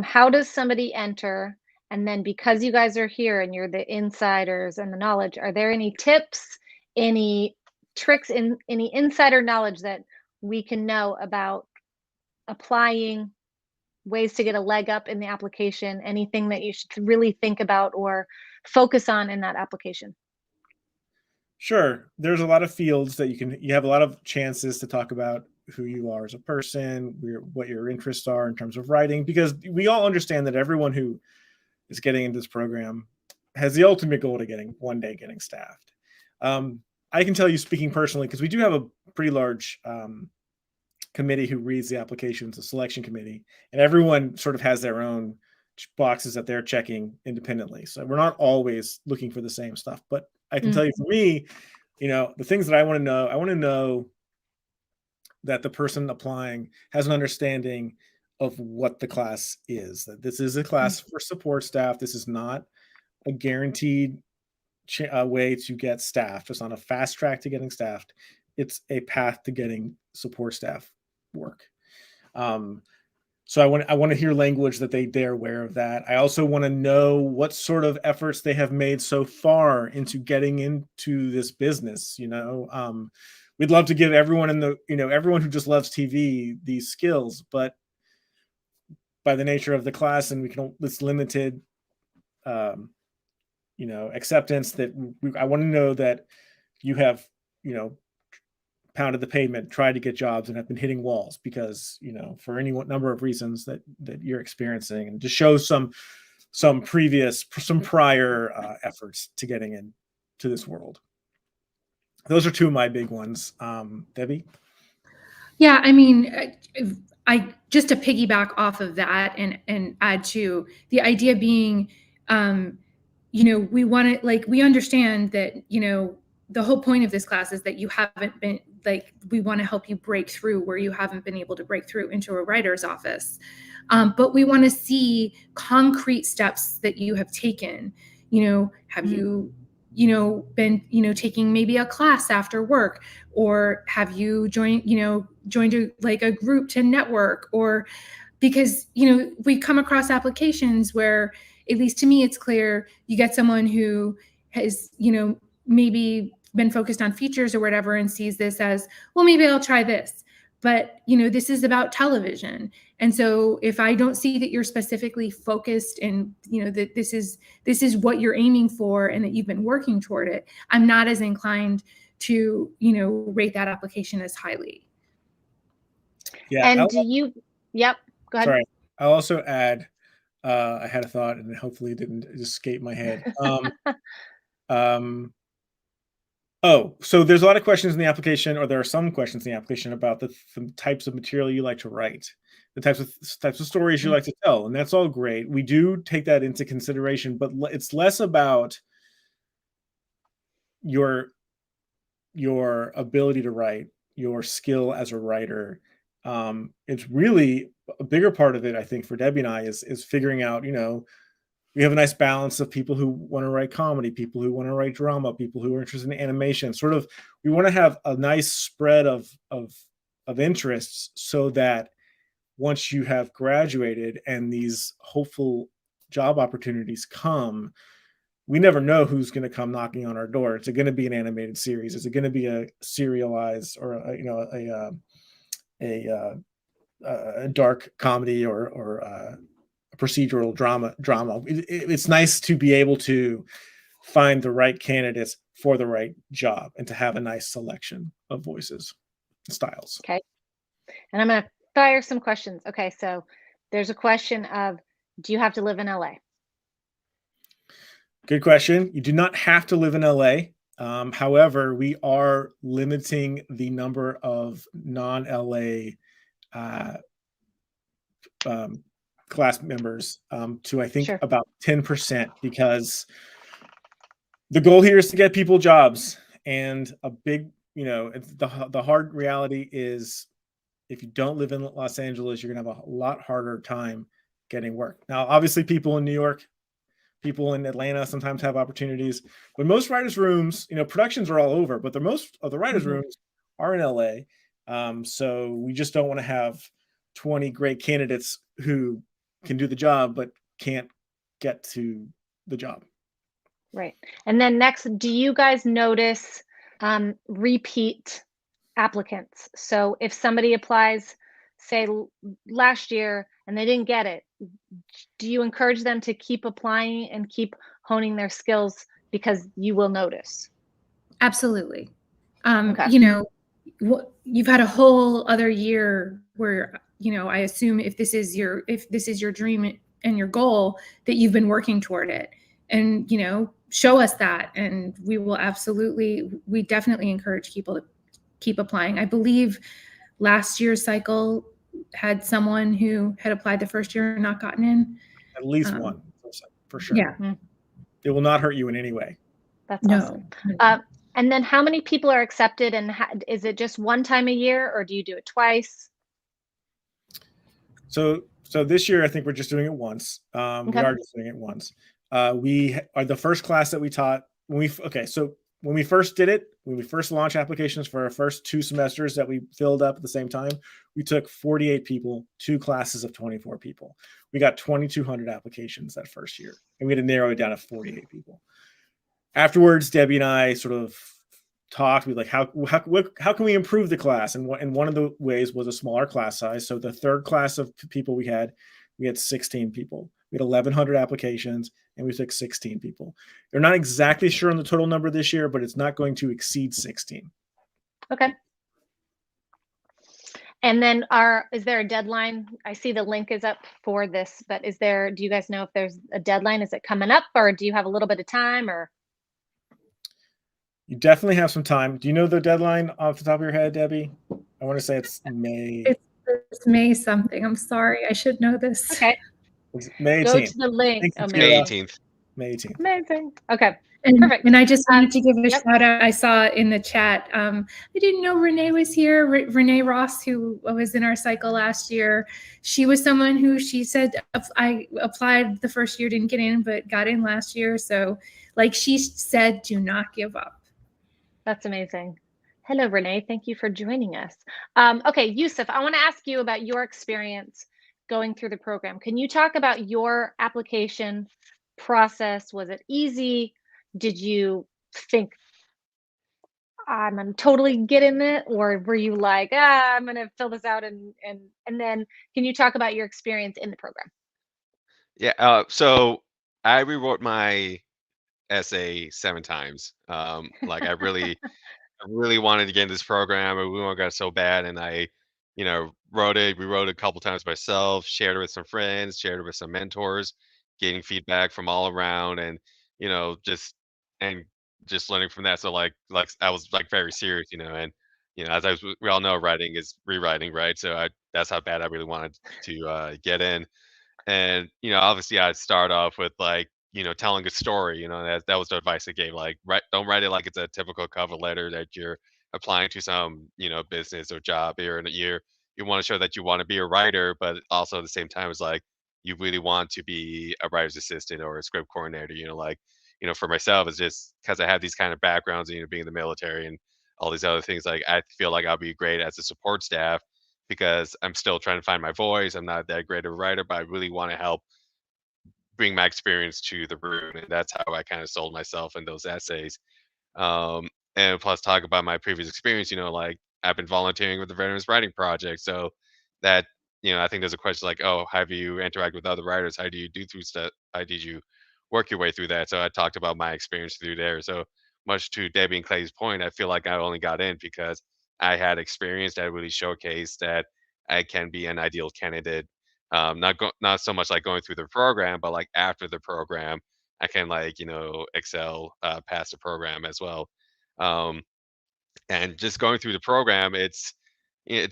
How does somebody enter? And then because you guys are here and you're the insiders and the knowledge, are there any tips, any tricks, any insider knowledge that we can know about applying, ways to get a leg up in the application, anything that you should really think about or focus on in that application? Sure. There's a lot of fields that you have a lot of chances to talk about who you are as a person, what your interests are in terms of writing, because we all understand that everyone who is getting into this program has the ultimate goal to one day getting staffed. I can tell you, speaking personally, because we do have a pretty large committee who reads the applications, a selection committee, and everyone sort of has their own boxes that they're checking independently. So we're not always looking for the same stuff. But I can tell you, for me, the things that I want to know that the person applying has an understanding of what the class is, that this is a class for support staff. This is not a guaranteed way to get staffed. It's not a fast track to getting staffed. It's a path to getting support staff work. So I want to hear language that they're aware of that. I also want to know what sort of efforts they have made so far into getting into this business. We'd love to give everyone everyone who just loves TV these skills, but by the nature of the class, and it's limited, acceptance, that I want to know that you have, pounded the pavement, tried to get jobs, and have been hitting walls because, for any number of reasons that you're experiencing, and just show some prior efforts to getting into this world. Those are 2 of my big ones. Debbie? Yeah, I mean, I just to piggyback off of that and add to the idea being, we want to, we understand that, the whole point of this class is that you haven't been, like, we want to help you break through where you haven't been able to break through into a writer's office. But we want to see concrete steps that you have taken. Have you, been, taking maybe a class after work, or have you joined a group to network, or because, we come across applications where, at least to me, it's clear you get someone who has, maybe been focused on features or whatever and sees this as, well, maybe I'll try this. But, this is about television. And so if I don't see that you're specifically focused and, that this is what you're aiming for and that you've been working toward it, I'm not as inclined to, rate that application as highly. Yeah. And yep, go ahead. Sorry. I'll also add, I had a thought and hopefully it didn't escape my head. So there's a lot of questions in the application, or there are some questions in the application about the types of material you like to write, the types of stories you like to tell, and that's all great. We do take that into consideration, but it's less about your ability to write, your skill as a writer. It's really a bigger part of it, I think, for Debbie and I is figuring out, we have a nice balance of people who want to write comedy, people who want to write drama, people who are interested in animation. Sort of, we want to have a nice spread of interests, so that once you have graduated and these hopeful job opportunities come, we never know who's going to come knocking on our door. Is it going to be an animated series? Is it going to be a serialized, or a dark comedy, or a procedural drama? It's nice to be able to find the right candidates for the right job and to have a nice selection of voices and styles. Okay. And I'm going to fire some questions. Okay. So there's a question of, do you have to live in LA? Good question. You do not have to live in LA. However, we are limiting the number of non-LA class members to, I think, about 10%, because the goal here is to get people jobs. And a big, the hard reality is, if you don't live in Los Angeles, you're going to have a lot harder time getting work. Now, obviously, people in New York, people in Atlanta sometimes have opportunities, but most writers' rooms, productions are all over, but most of the writers' rooms are in LA. So we just don't want to have 20 great candidates who can do the job but can't get to the job. Right. And then next, do you guys notice repeat applicants? So if somebody applies, say last year, and they didn't get it, do you encourage them to keep applying and keep honing their skills, because you will notice? Absolutely. Okay. You've had a whole other year where, I assume if this is your dream and your goal, that you've been working toward it, and, show us that. And we definitely encourage people to keep applying. I believe last year's cycle had someone who had applied the first year and not gotten in. At least one, for sure. Yeah. It will not hurt you in any way. That's awesome. And then how many people are accepted, and is it just one time a year, or do you do it twice? So this year, I think we're just doing it once. We are just doing it once. We are the first class that we taught so when we first did it, when we first launched applications for our first 2 semesters that we filled up at the same time, we took 48 people, 2 classes of 24 people. We got 2,200 applications that first year, and we had to narrow it down to 48 people. Afterwards, Debbie and I sort of talked. We like, how can we improve the class? And one of the ways was a smaller class size. So the third class of people we had 16 people. We had 1,100 applications, and we took 16 people. They're not exactly sure on the total number this year, but it's not going to exceed 16. Okay. And then is there a deadline? I see the link is up for this, but do you guys know if there's a deadline? Is it coming up, or do you have a little bit of time, or? You definitely have some time. Do you know the deadline off the top of your head, Debbie? I want to say it's May. It's May something. I'm sorry. I should know this. Okay. It's May 18th. Go to the link. May 18th. May 18th. Amazing. Okay. And, Perfect. and I just wanted to give a Yep. shout out. I saw in the chat. I didn't know Renee was here. Renee Ross, who was in our cycle last year, she was someone who she said I applied the first year, didn't get in, but got in last year. So, like she said, do not give up. That's amazing. Hello, Renee. Thank you for joining us. Okay, Yousif, I want to ask you about your experience going through the program. Can you talk about your application process? Was it easy? Did you think I'm gonna totally get in it, or were you like, I'm gonna fill this out and then can you talk about your experience in the program? Yeah. So I rewrote my essay 7 times. Like I really wanted to get in this program, and we all got so bad. And I, rewrote it a couple times myself, shared it with some friends, shared it with some mentors, getting feedback from all around, and you know, just and just learning from that. So like I was like very serious, and as we all know, writing is rewriting, right? So that's how bad I really wanted to get in. And, obviously I'd start off with like, telling a story, that was the advice I gave. Like, don't write it like it's a typical cover letter that you're applying to some, business or job here in a year. You want to show that you want to be a writer, but also at the same time, it's like you really want to be a writer's assistant or a script coordinator, like, for myself, it's just because I have these kind of backgrounds, being in the military and all these other things, like I feel like I'll be great as a support staff because I'm still trying to find my voice. I'm not that great of a writer, but I really want to help bring my experience to the room. And that's how I kind of sold myself in those essays. And plus talk about my previous experience, like I've been volunteering with the Veterans Writing Project. So that, I think there's a question like, oh, have you interact with other writers? How do you do through stuff? How did you work your way through that? So I talked about my experience through there. So much to Debbie and Clay's point, I feel like I only got in because I had experience that really showcased that I can be an ideal candidate. Not so much like going through the program, but like after the program, I can like excel past the program as well. Um, and just going through the program, it's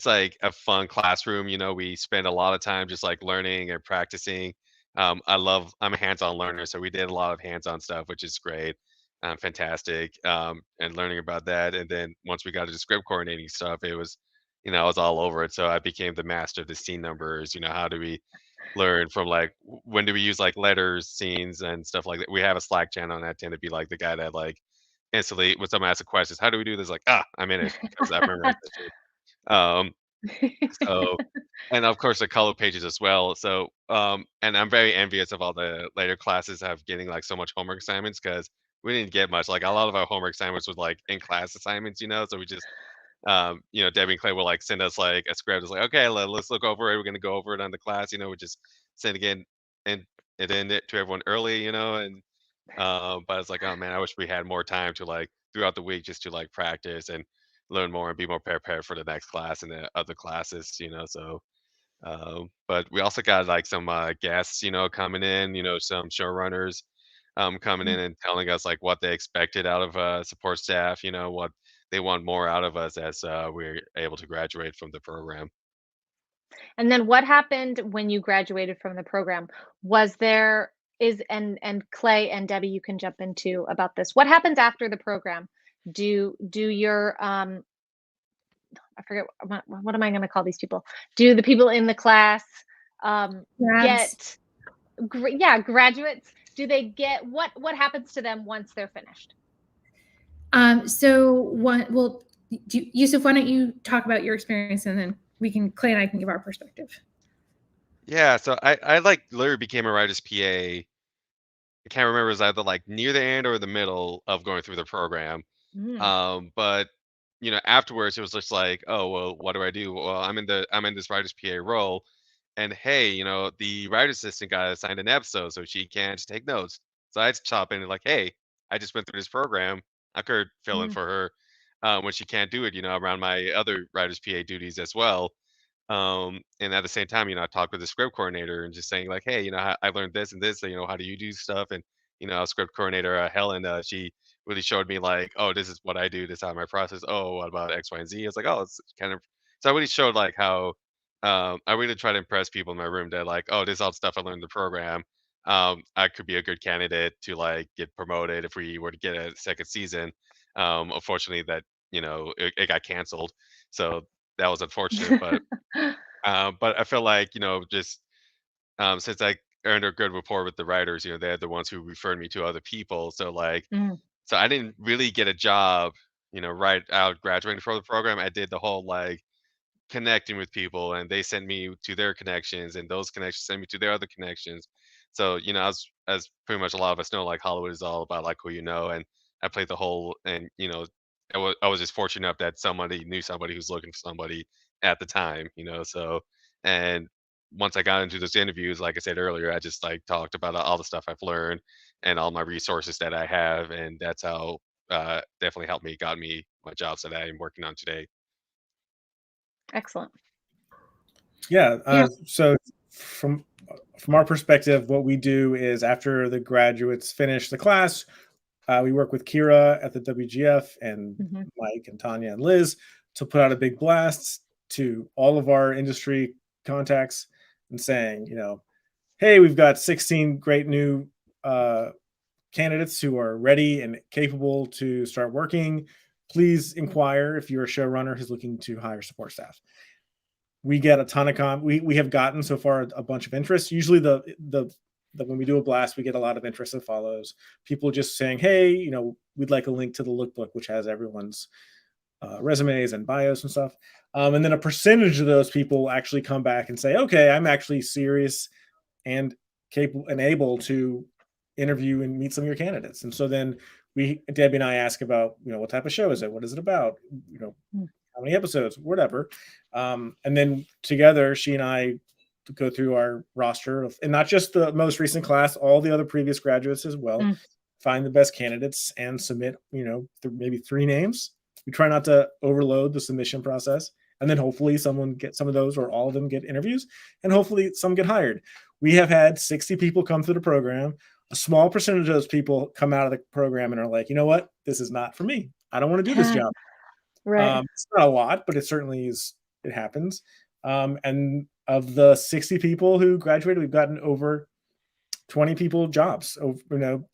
like a fun classroom. We spend a lot of time just like learning and practicing. I'm a hands-on learner, so we did a lot of hands-on stuff, which is great, fantastic, and learning about that. And then once we got to the script coordinating stuff, it was, I was all over it. So I became the master of the scene numbers. How do we learn from like when do we use like letters, scenes, and stuff like that? We have a Slack channel, and I tend to be like the guy that like instantly when someone asks a question, how do we do this? Like, I'm in it because I memorized that shit. Um, so, and of course the color pages as well. So, and I'm very envious of all the later classes have getting like so much homework assignments because we didn't get much. Like a lot of our homework assignments was like in class assignments, so we just Debbie and Clay will like send us like a script. It's like, okay, let's look over it. We're gonna go over it on the class. We just send again and in it to everyone early, and but it's like, oh man, I wish we had more time to like throughout the week just to like practice and learn more and be more prepared for the next class and the other classes, So, but we also got like some guests, coming in, some showrunners coming in and telling us like what they expected out of support staff, what they want more out of us as we're able to graduate from the program. And then what happened when you graduated from the program? Was there is and Clay and Debbie, you can jump into about this. What happens after the program? Do your I forget what am I going to call these people? Do the people in the class Grabs. get yeah, graduates? Do they get what happens to them once they're finished? So what? Well, Yousif, why don't you talk about your experience, and then Clay and I can give our perspective. Yeah, so I like literally became a writer's PA. I can't remember, it was either like near the end or the middle of going through the program. Mm, But afterwards it was just like, oh well, what do I do? Well, I'm in this writer's PA role, and hey, the writer assistant got assigned an episode, so she can't take notes. So I had to chop in and like, hey, I just went through this program. I could fill in mm. for her when she can't do it, around my other writer's PA duties as well. And at the same time, I talked with the script coordinator and just saying like, hey, I learned this and this, so, how do you do stuff? And our script coordinator, Helen, she really showed me like, oh, this is what I do, this is how my process. Oh, what about X, Y, and Z? I was like, oh, it's kind of. So I really showed like how I really try to impress people in my room that like, oh, this is all the stuff I learned in the program. I could be a good candidate to like get promoted if we were to get a second season. Unfortunately, that it got canceled, so that was unfortunate. But I feel like just since I earned a good rapport with the writers, they're the ones who referred me to other people. So like, Mm, so I didn't really get a job, right out graduating from the program. I did the whole like connecting with people, and they sent me to their connections, and those connections sent me to their other connections. So as pretty much a lot of us know, like Hollywood is all about like who you know, and I played the whole, and I was just fortunate enough that somebody knew somebody who's looking for somebody at the time, so. And once I got into those interviews, like I said earlier, I just like talked about all the stuff I've learned and all my resources that I have, and that's how definitely helped me, got me my jobs that I am working on today. excellent. Yeah. Yeah. So from our perspective, what we do is after the graduates finish the class, we work with Kira at the WGF and Mhm. Mike and Tanya and Liz to put out a big blast to all of our industry contacts and saying, hey, we've got 16 great new candidates who are ready and capable to start working. Please inquire if you're a showrunner who's looking to hire support staff. We get a ton of we have gotten so far a bunch of interest. Usually the when we do a blast, we get a lot of interest that follows. People just saying, hey, we'd like a link to the lookbook, which has everyone's resumes and bios and stuff. And then a percentage of those people actually come back and say, okay, I'm actually serious and capable and able to interview and meet some of your candidates. And so then Debbie and I ask about, what type of show is it? What is it about? Mm. How many episodes, whatever. And then together, she and I go through our roster of, and not just the most recent class, all the other previous graduates as well, Mm. find the best candidates and submit, maybe 3 names. We try not to overload the submission process. And then hopefully someone gets some of those or all of them get interviews, and hopefully some get hired. We have had 60 people come through the program. A small percentage of those people come out of the program and are like, you know what? This is not for me. I don't want to do this job. Right. It's not a lot, but it certainly is. It happens. And of the 60 people who graduated, we've gotten over 20 people jobs.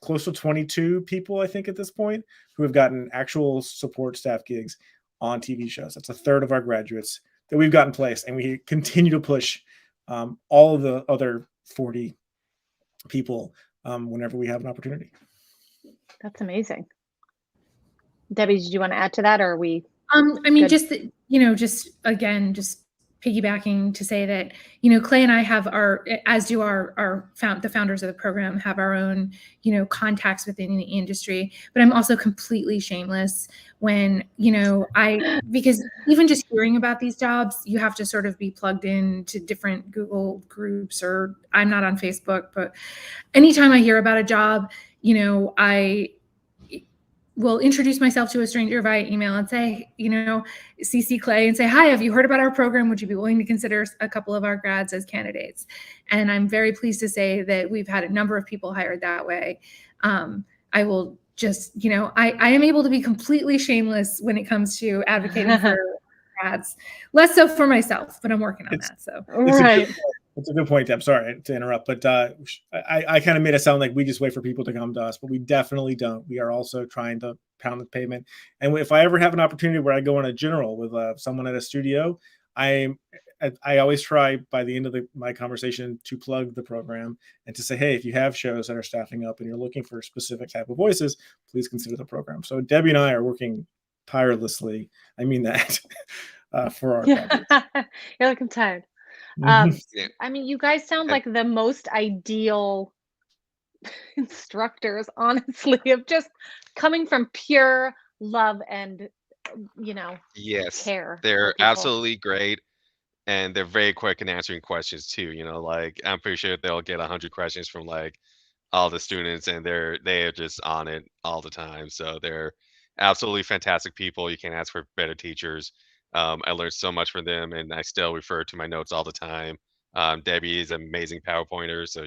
Close to 22 people, I think, at this point, who have gotten actual support staff gigs on TV shows. That's a third of our graduates that we've gotten placed, and we continue to push all of the other 40 people whenever we have an opportunity. That's amazing. Debbie, did you want to add to that, or are we? I mean, Good. just again, just piggybacking to say that, Clay and I have as do the founders of the program, have our own, contacts within the industry. But I'm also completely shameless when, because even just hearing about these jobs, you have to sort of be plugged in to different Google groups, or I'm not on Facebook, but anytime I hear about a job, I will introduce myself to a stranger via email and say, CC Clay and say, hi, have you heard about our program? Would you be willing to consider a couple of our grads as candidates? And I'm very pleased to say that we've had a number of people hired that way. I will just, I am able to be completely shameless when it comes to advocating for grads. Less so for myself, but I'm working on that. So Right. It's a good point, Deb. Sorry to interrupt, but I kind of made it sound like we just wait for people to come to us, but we definitely don't. We are also trying to pound the pavement. And if I ever have an opportunity where I go on a general with someone at a studio, I always try by the end of my conversation to plug the program and to say, hey, if you have shows that are staffing up and you're looking for specific type of voices, please consider the program. So Debbie and I are working tirelessly. I mean that for our graduates. You're looking tired. Mhm. Yeah. I mean, you guys sound And like the most ideal instructors, honestly, of just coming from pure love and, yes, care for they're people. absolutely great. And they're very quick in answering questions too. Like I'm pretty sure they'll get 100 questions from like all the students, and they are just on it all the time. So they're absolutely fantastic people. You can't ask for better teachers. I learned so much from them, and I still refer to my notes all the time. Debbie is an amazing PowerPointer, so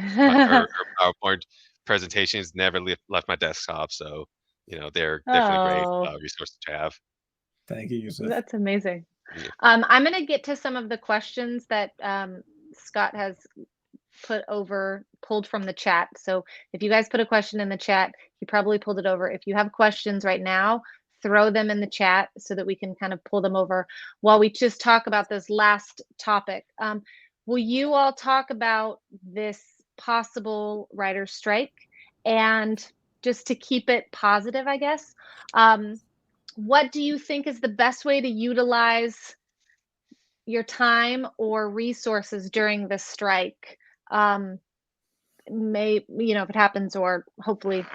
her PowerPoint presentations never left my desktop. So they're definitely great Oh, resources to have. Thank you, Yousif. that's amazing. Yeah. I'm going to get to some of the questions that Scott has pulled from the chat. So if you guys put a question in the chat, he probably pulled it over. If you have questions right now, throw them in the chat so that we can kind of pull them over while we just talk about this last topic. Will you all talk about this possible writer's strike? And just to keep it positive, I guess, what do you think is the best way to utilize your time or resources during this strike? If it happens, or hopefully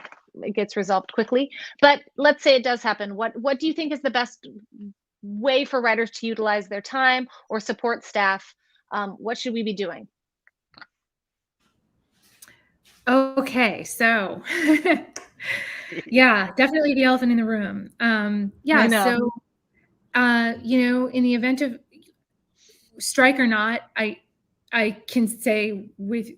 it gets resolved quickly, but let's say it does happen. What do you think is the best way for writers to utilize their time or support staff? What should we be doing? Okay, so yeah, definitely the elephant in the room. So in the event of strike or not, I can say with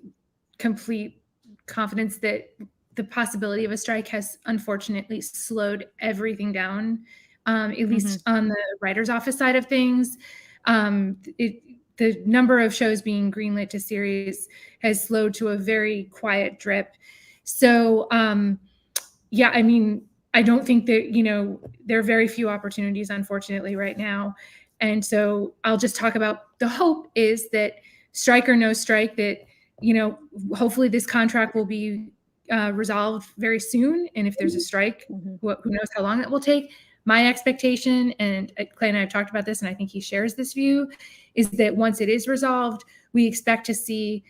complete confidence that the possibility of a strike has unfortunately slowed everything down, at least on the writer's office side of things. The number of shows being greenlit to series has slowed to a very quiet drip. So, I don't think that, there are very few opportunities, unfortunately, right now. And so I'll just talk about the hope is that strike or no strike, that, hopefully this contract will be resolved very soon. And if there's a strike, who knows how long it will take. My expectation, and Clay and I have talked about this, and I think he shares this view, is that once it is resolved, we expect to see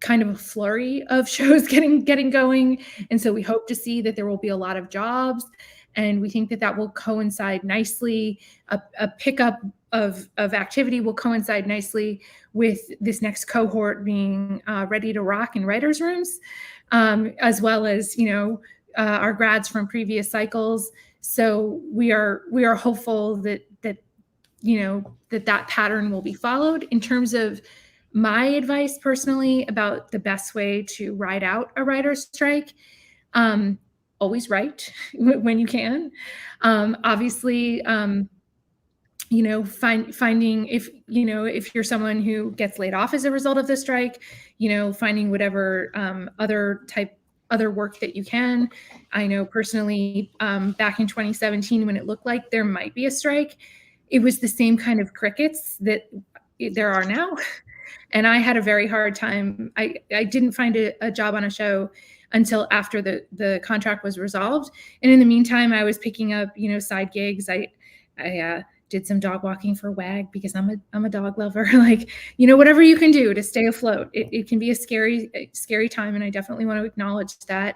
kind of a flurry of shows getting going. And so we hope to see that there will be a lot of jobs. And we think that that will coincide nicely. A pickup of activity will coincide nicely with this next cohort being ready to rock in writers' rooms, as well as, our grads from previous cycles. So we are hopeful that that pattern will be followed. In terms of my advice personally about the best way to ride out a writer's strike, always write when you can. Obviously, finding if you're someone who gets laid off as a result of the strike, finding whatever other work that you can. I know personally, back in 2017, when it looked like there might be a strike, it was the same kind of crickets that there are now. And I had a very hard time. I didn't find a job on a show until after the contract was resolved. And in the meantime, I was picking up, side gigs. I did some dog walking for WAG because I'm a dog lover. Whatever you can do to stay afloat. It can be a scary time, and I definitely want to acknowledge that.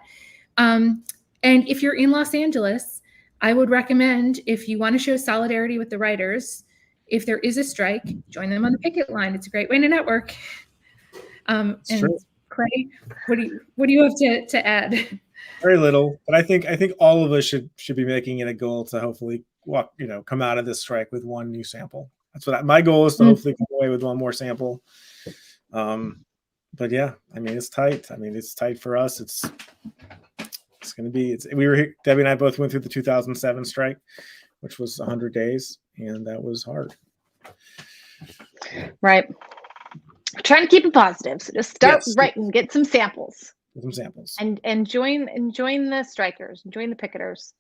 And if you're in Los Angeles, I would recommend, if you want to show solidarity with the writers, if there is a strike, join them on the picket line. It's a great way to network. And true. Clay, what do you have to add? Very little, but I think all of us should be making it a goal to hopefully come out of this strike with one new sample. That's what my goal is, to hopefully come away with one more sample. But yeah, it's tight. It's tight for us. It's going to be. Debbie and I both went through the 2007 strike, which was 100 days, and that was hard. Right. Trying to keep it positive. So just start writing, get some samples. And join the strikers, join the picketers.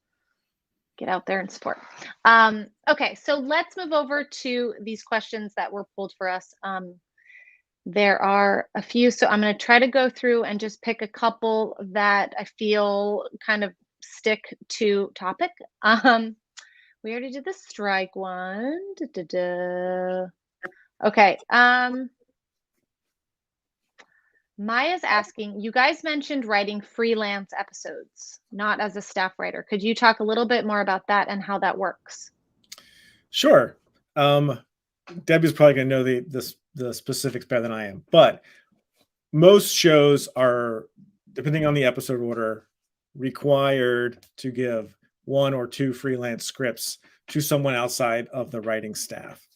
Get out there and support. Okay, so let's move over to these questions that were pulled for us. There are a few, so I'm going to try to go through and just pick a couple that I feel kind of stick to topic. We already did the strike one. Okay. Maya's asking, you guys mentioned writing freelance episodes, not as a staff writer. Could you talk a little bit more about that and how that works? Sure. Debbie's probably going to know the specifics better than I am, but most shows are, depending on the episode order, required to give 1 or 2 freelance scripts to someone outside of the writing staff.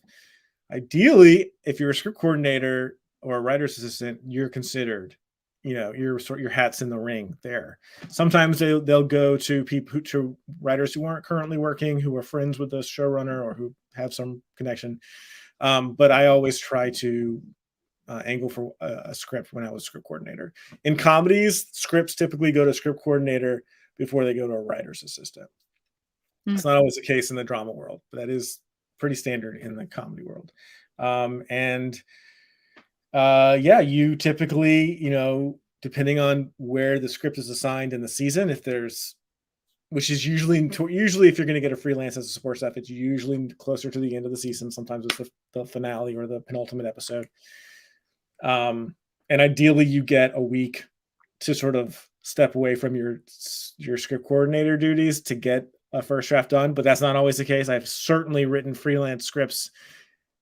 Ideally, if you're a script coordinator or a writer's assistant, you're considered, your hat's in the ring there. Sometimes they'll go to to writers who aren't currently working, who are friends with the showrunner or who have some connection. But I always try to angle for a script when I was script coordinator. In comedies, scripts typically go to script coordinator before they go to a writer's assistant. It's not always the case in the drama world, but that is pretty standard in the comedy world. Yeah, you typically, depending on where the script is assigned in the season, which is usually if you're going to get a freelance as a support staff, it's usually closer to the end of the season. Sometimes it's the finale or the penultimate episode. And ideally, you get a week to sort of step away from your script coordinator duties to get a first draft done. But that's not always the case. I've certainly written freelance scripts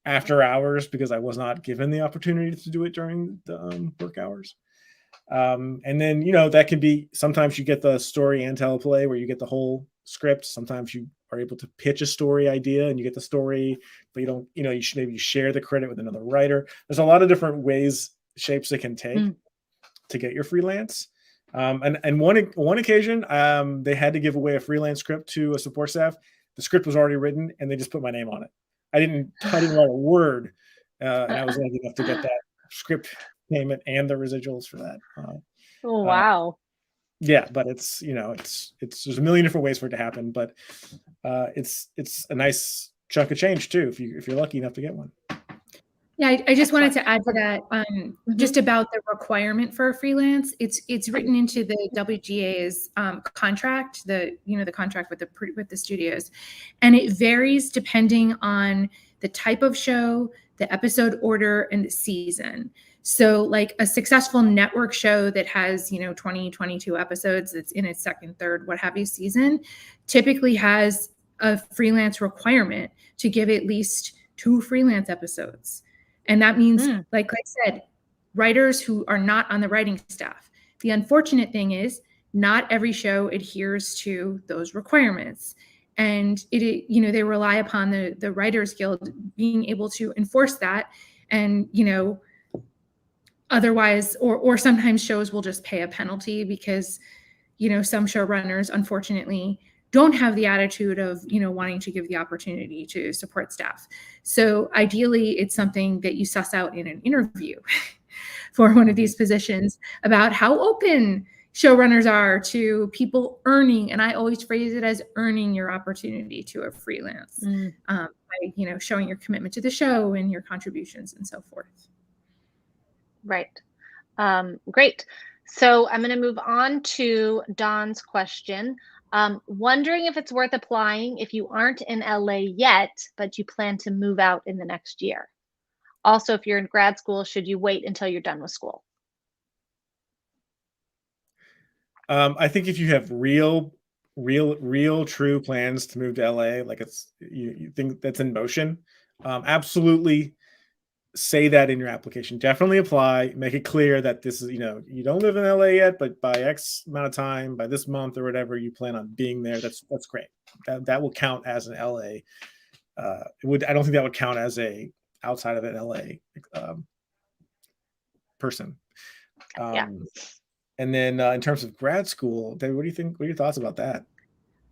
after hours because I was not given the opportunity to do it during the work hours. And then, that can be, sometimes you get the story and teleplay where you get the whole script. Sometimes you are able to pitch a story idea and you get the story, but you don't, you should maybe share the credit with another writer. There's a lot of different ways, shapes it can take to get your freelance. And one occasion, they had to give away a freelance script to a support staff. The script was already written and they just put my name on it. I didn't write a word. And I was lucky enough to get that script payment and the residuals for that. Oh, wow. Yeah, but it's there's a million different ways for it to happen, but it's a nice chunk of change too if you're lucky enough to get one. Yeah, I just wanted to add to that, just about the requirement for a freelance. It's written into the WGA's contract, the contract with the studios, and it varies depending on the type of show, the episode order, and the season. So like a successful network show that has, 20, 22 episodes, that's in its second, third, what have you season, typically has a freelance requirement to give at least 2 freelance episodes. And that means, like I said, writers who are not on the writing staff. The unfortunate thing is not every show adheres to those requirements. And they rely upon the Writers Guild being able to enforce that. And, otherwise, or sometimes shows will just pay a penalty because, some showrunners, unfortunately, don't have the attitude of, wanting to give the opportunity to support staff. So ideally, it's something that you suss out in an interview for one of these positions about how open showrunners are to people earning, and I always phrase it as earning your opportunity to a freelance, by, showing your commitment to the show and your contributions and so forth. Right. Great. So I'm going to move on to Dawn's question. Wondering if it's worth applying if you aren't in LA yet, but you plan to move out in the next year. Also, if you're in grad school, should you wait until you're done with school? I think if you have real true plans to move to LA, like you think that's in motion, absolutely say that in your application. Definitely apply, make it clear that this is, you don't live in LA yet, but by X amount of time, by this month or whatever, you plan on being there. That's great. That will count as an LA. I don't think that would count as a outside of an LA person. Yeah. And then in terms of grad school, David, what do you think? What are your thoughts about that?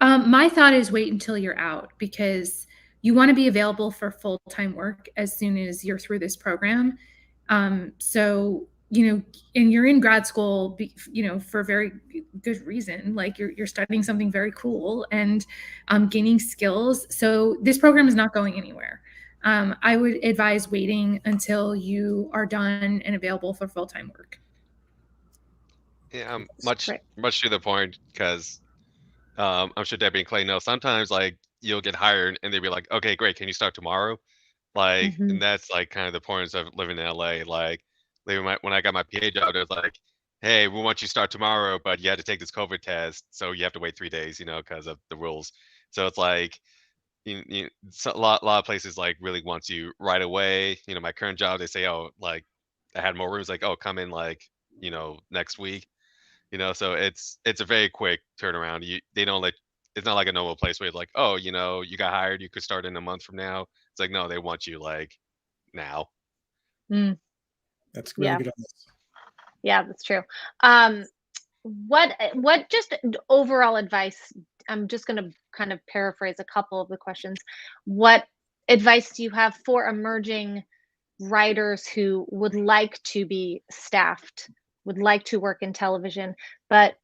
My thought is wait until you're out, because you want to be available for full-time work as soon as you're through this program. So, and you're in grad school, for a very good reason. Like you're studying something very cool and gaining skills. So this program is not going anywhere. I would advise waiting until you are done and available for full-time work. Yeah, much to the point, because I'm sure Debbie and Clay know sometimes like you'll get hired and they'll be like, okay, great, can you start tomorrow? Like, and that's like kind of the point of living in LA. Like, when I got my PA job, it was like, hey, we want you to start tomorrow, but you had to take this COVID test, so you have to wait 3 days, because of the rules. So it's like, so a lot of places like really want you right away. My current job, they say, oh, like I had more rooms, like, oh, come in like, next week. So it's a very quick turnaround. They don't let, it's not like a normal place where it's like, oh, you got hired, you could start in a month from now. It's like, no, they want you like now. That's really good. Yeah, that's true. What just overall advice? I'm just going to kind of paraphrase a couple of the questions. What advice do you have for emerging writers who would like to be staffed, would like to work in television, but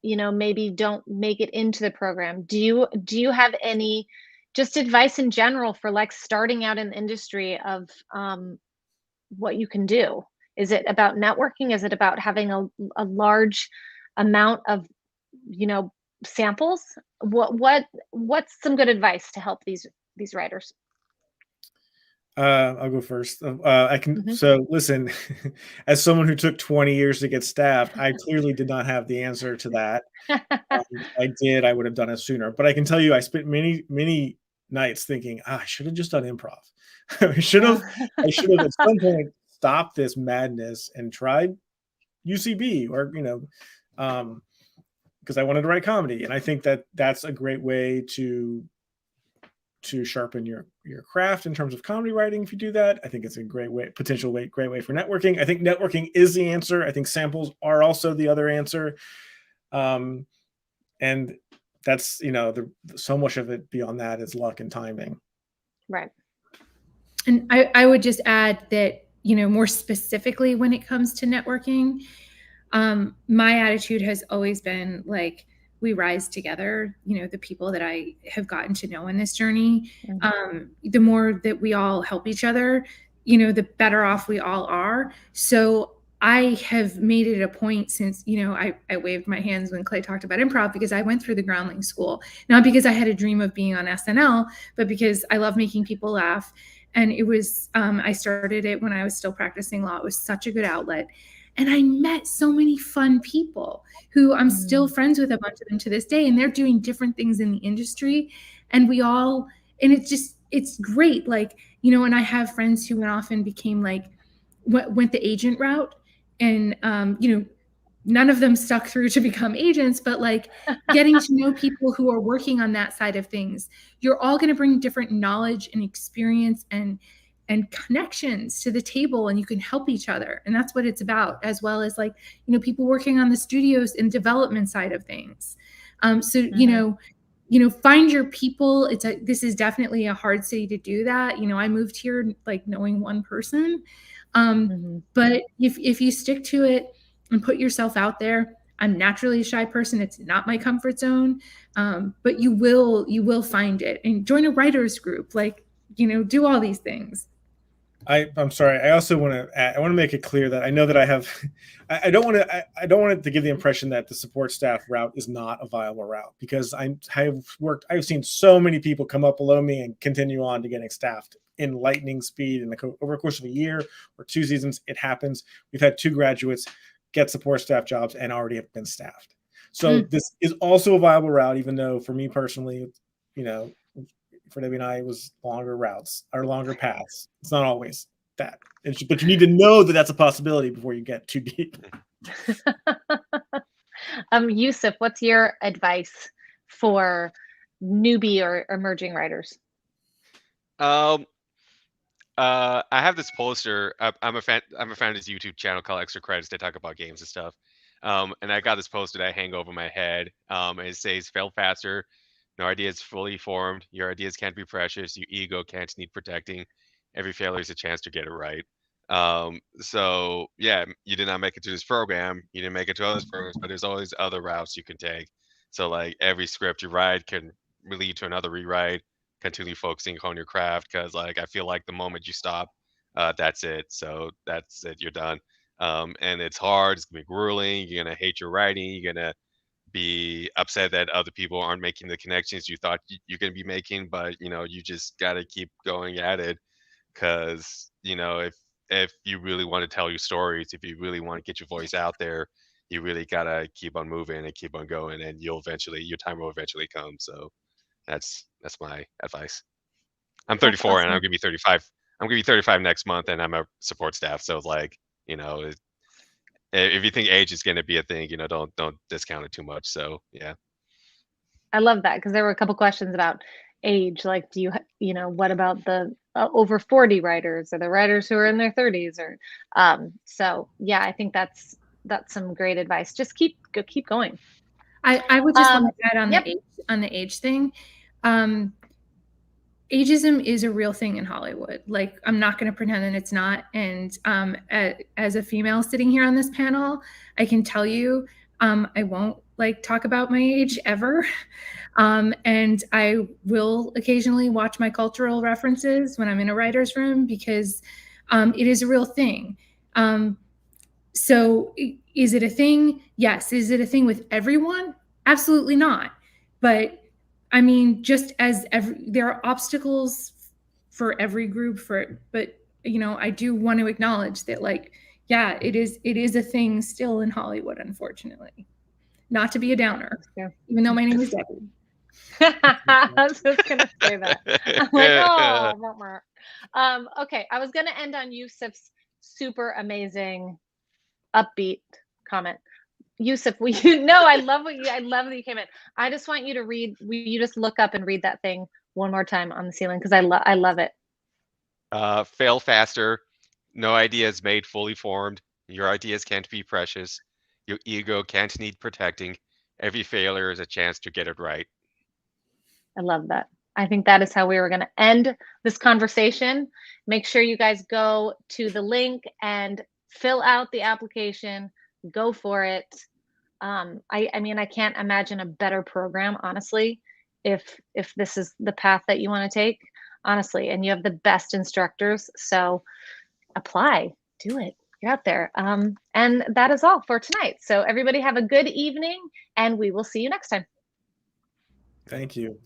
maybe don't make it into the program. Do you have any just advice in general for like starting out in the industry of what you can do? Is it about networking? Is it about having a large amount of samples? What's some good advice to help these writers? I'll go first. I can. So listen, as someone who took 20 years to get staffed, I clearly did not have the answer to that. I would have done it sooner. But I can tell you, I spent many nights thinking, I should have just done improv. I should have at some point stopped this madness and tried UCB or because I wanted to write comedy, and I think that that's a great way to sharpen your craft in terms of comedy writing. If you do that, I think it's a great way for networking. I think networking is the answer. I think samples are also the other answer. And that's, so much of it beyond that is luck and timing. Right. And I would just add that, more specifically when it comes to networking, my attitude has always been like, we rise together. The people that I have gotten to know in this journey, the more that we all help each other, the better off we all are. So I have made it a point since, I waved my hands when Clay talked about improv, because I went through the groundling school, not because I had a dream of being on SNL, but because I love making people laugh. And it was, I started it when I was still practicing law. It was such a good outlet. And I met so many fun people who I'm still friends with, a bunch of them to this day, and they're doing different things in the industry. And it's great. Like, and I have friends who went off and became like, went the agent route, and, none of them stuck through to become agents, but like getting to know people who are working on that side of things, you're all going to bring different knowledge and experience and connections to the table, and you can help each other. And that's what it's about, as well as like, people working on the studios and development side of things. Find your people. This is definitely a hard city to do that. I moved here like knowing one person. But if you stick to it and put yourself out there, I'm naturally a shy person. It's not my comfort zone. But you will find it, and join a writer's group, like, do all these things. I'm sorry. I also want to make it clear that I know that I don't want it to give the impression that the support staff route is not a viable route, because I've seen so many people come up below me and continue on to getting staffed in lightning speed over the course of a year or 2 seasons. It happens. We've had 2 graduates get support staff jobs and already have been staffed. So this is also a viable route, even though for me personally, for Debbie and I, it was longer routes or longer paths. It's not always that. But you need to know that that's a possibility before you get too deep. Yousif, what's your advice for newbie or emerging writers? I have this poster. I'm a fan of this YouTube channel called Extra Credits. They talk about games and stuff. And I got this poster that I hang over my head. And it says, "Fail faster. No idea is fully formed. Your ideas can't be precious. Your ego can't need protecting. Every failure is a chance to get it right." So yeah, you did not make it to this program. You didn't make it to other programs, but there's always other routes you can take. So like every script you write can lead to another rewrite. Continue focusing on your craft, because like I feel like the moment you stop, that's it. So that's it. You're done. And it's hard. It's gonna be grueling. You're gonna hate your writing. You're gonna be upset that other people aren't making the connections you thought you're going to be making, but you just got to keep going at it, because if you really want to tell your stories, if you really want to get your voice out there, you really got to keep on moving and keep on going, and your time will eventually come. So that's my advice. I'm 34 awesome. and I'm gonna be 35. I'm gonna be 35 next month, and I'm a support staff, so like if you think age is going to be a thing, don't discount it too much. So yeah, I love that, because there were a couple questions about age, like what about the over 40 writers, or the writers who are in their 30s, or so yeah, I think that's some great advice. Just keep going. I would just want to add on the age thing. ageism is a real thing in Hollywood. Like, I'm not going to pretend that it's not. And as a female sitting here on this panel, I can tell you, I won't like talk about my age ever. And I will occasionally watch my cultural references when I'm in a writer's room, because it is a real thing. So is it a thing? Yes. Is it a thing with everyone? Absolutely not. But I mean, just as there are obstacles for every group, but you know, I do want to acknowledge that, like, yeah, it is a thing still in Hollywood, unfortunately. Not to be a downer, even though my name is Debbie. I was just gonna say that. I'm like, oh. Okay, I was gonna end on Yousif's super amazing, upbeat comment. Yousif, I love that you came in. I just want you to read. You just look up and read that thing one more time on the ceiling, because I love it. Fail faster. No idea is made fully formed. Your ideas can't be precious. Your ego can't need protecting. Every failure is a chance to get it right. I love that. I think that is how we were going to end this conversation. Make sure you guys go to the link and fill out the application. Go for it. I mean, I can't imagine a better program, honestly, if this is the path that you want to take, honestly, and you have the best instructors. So apply, do it. You're out there. And that is all for tonight. So everybody have a good evening, and we will see you next time. Thank you.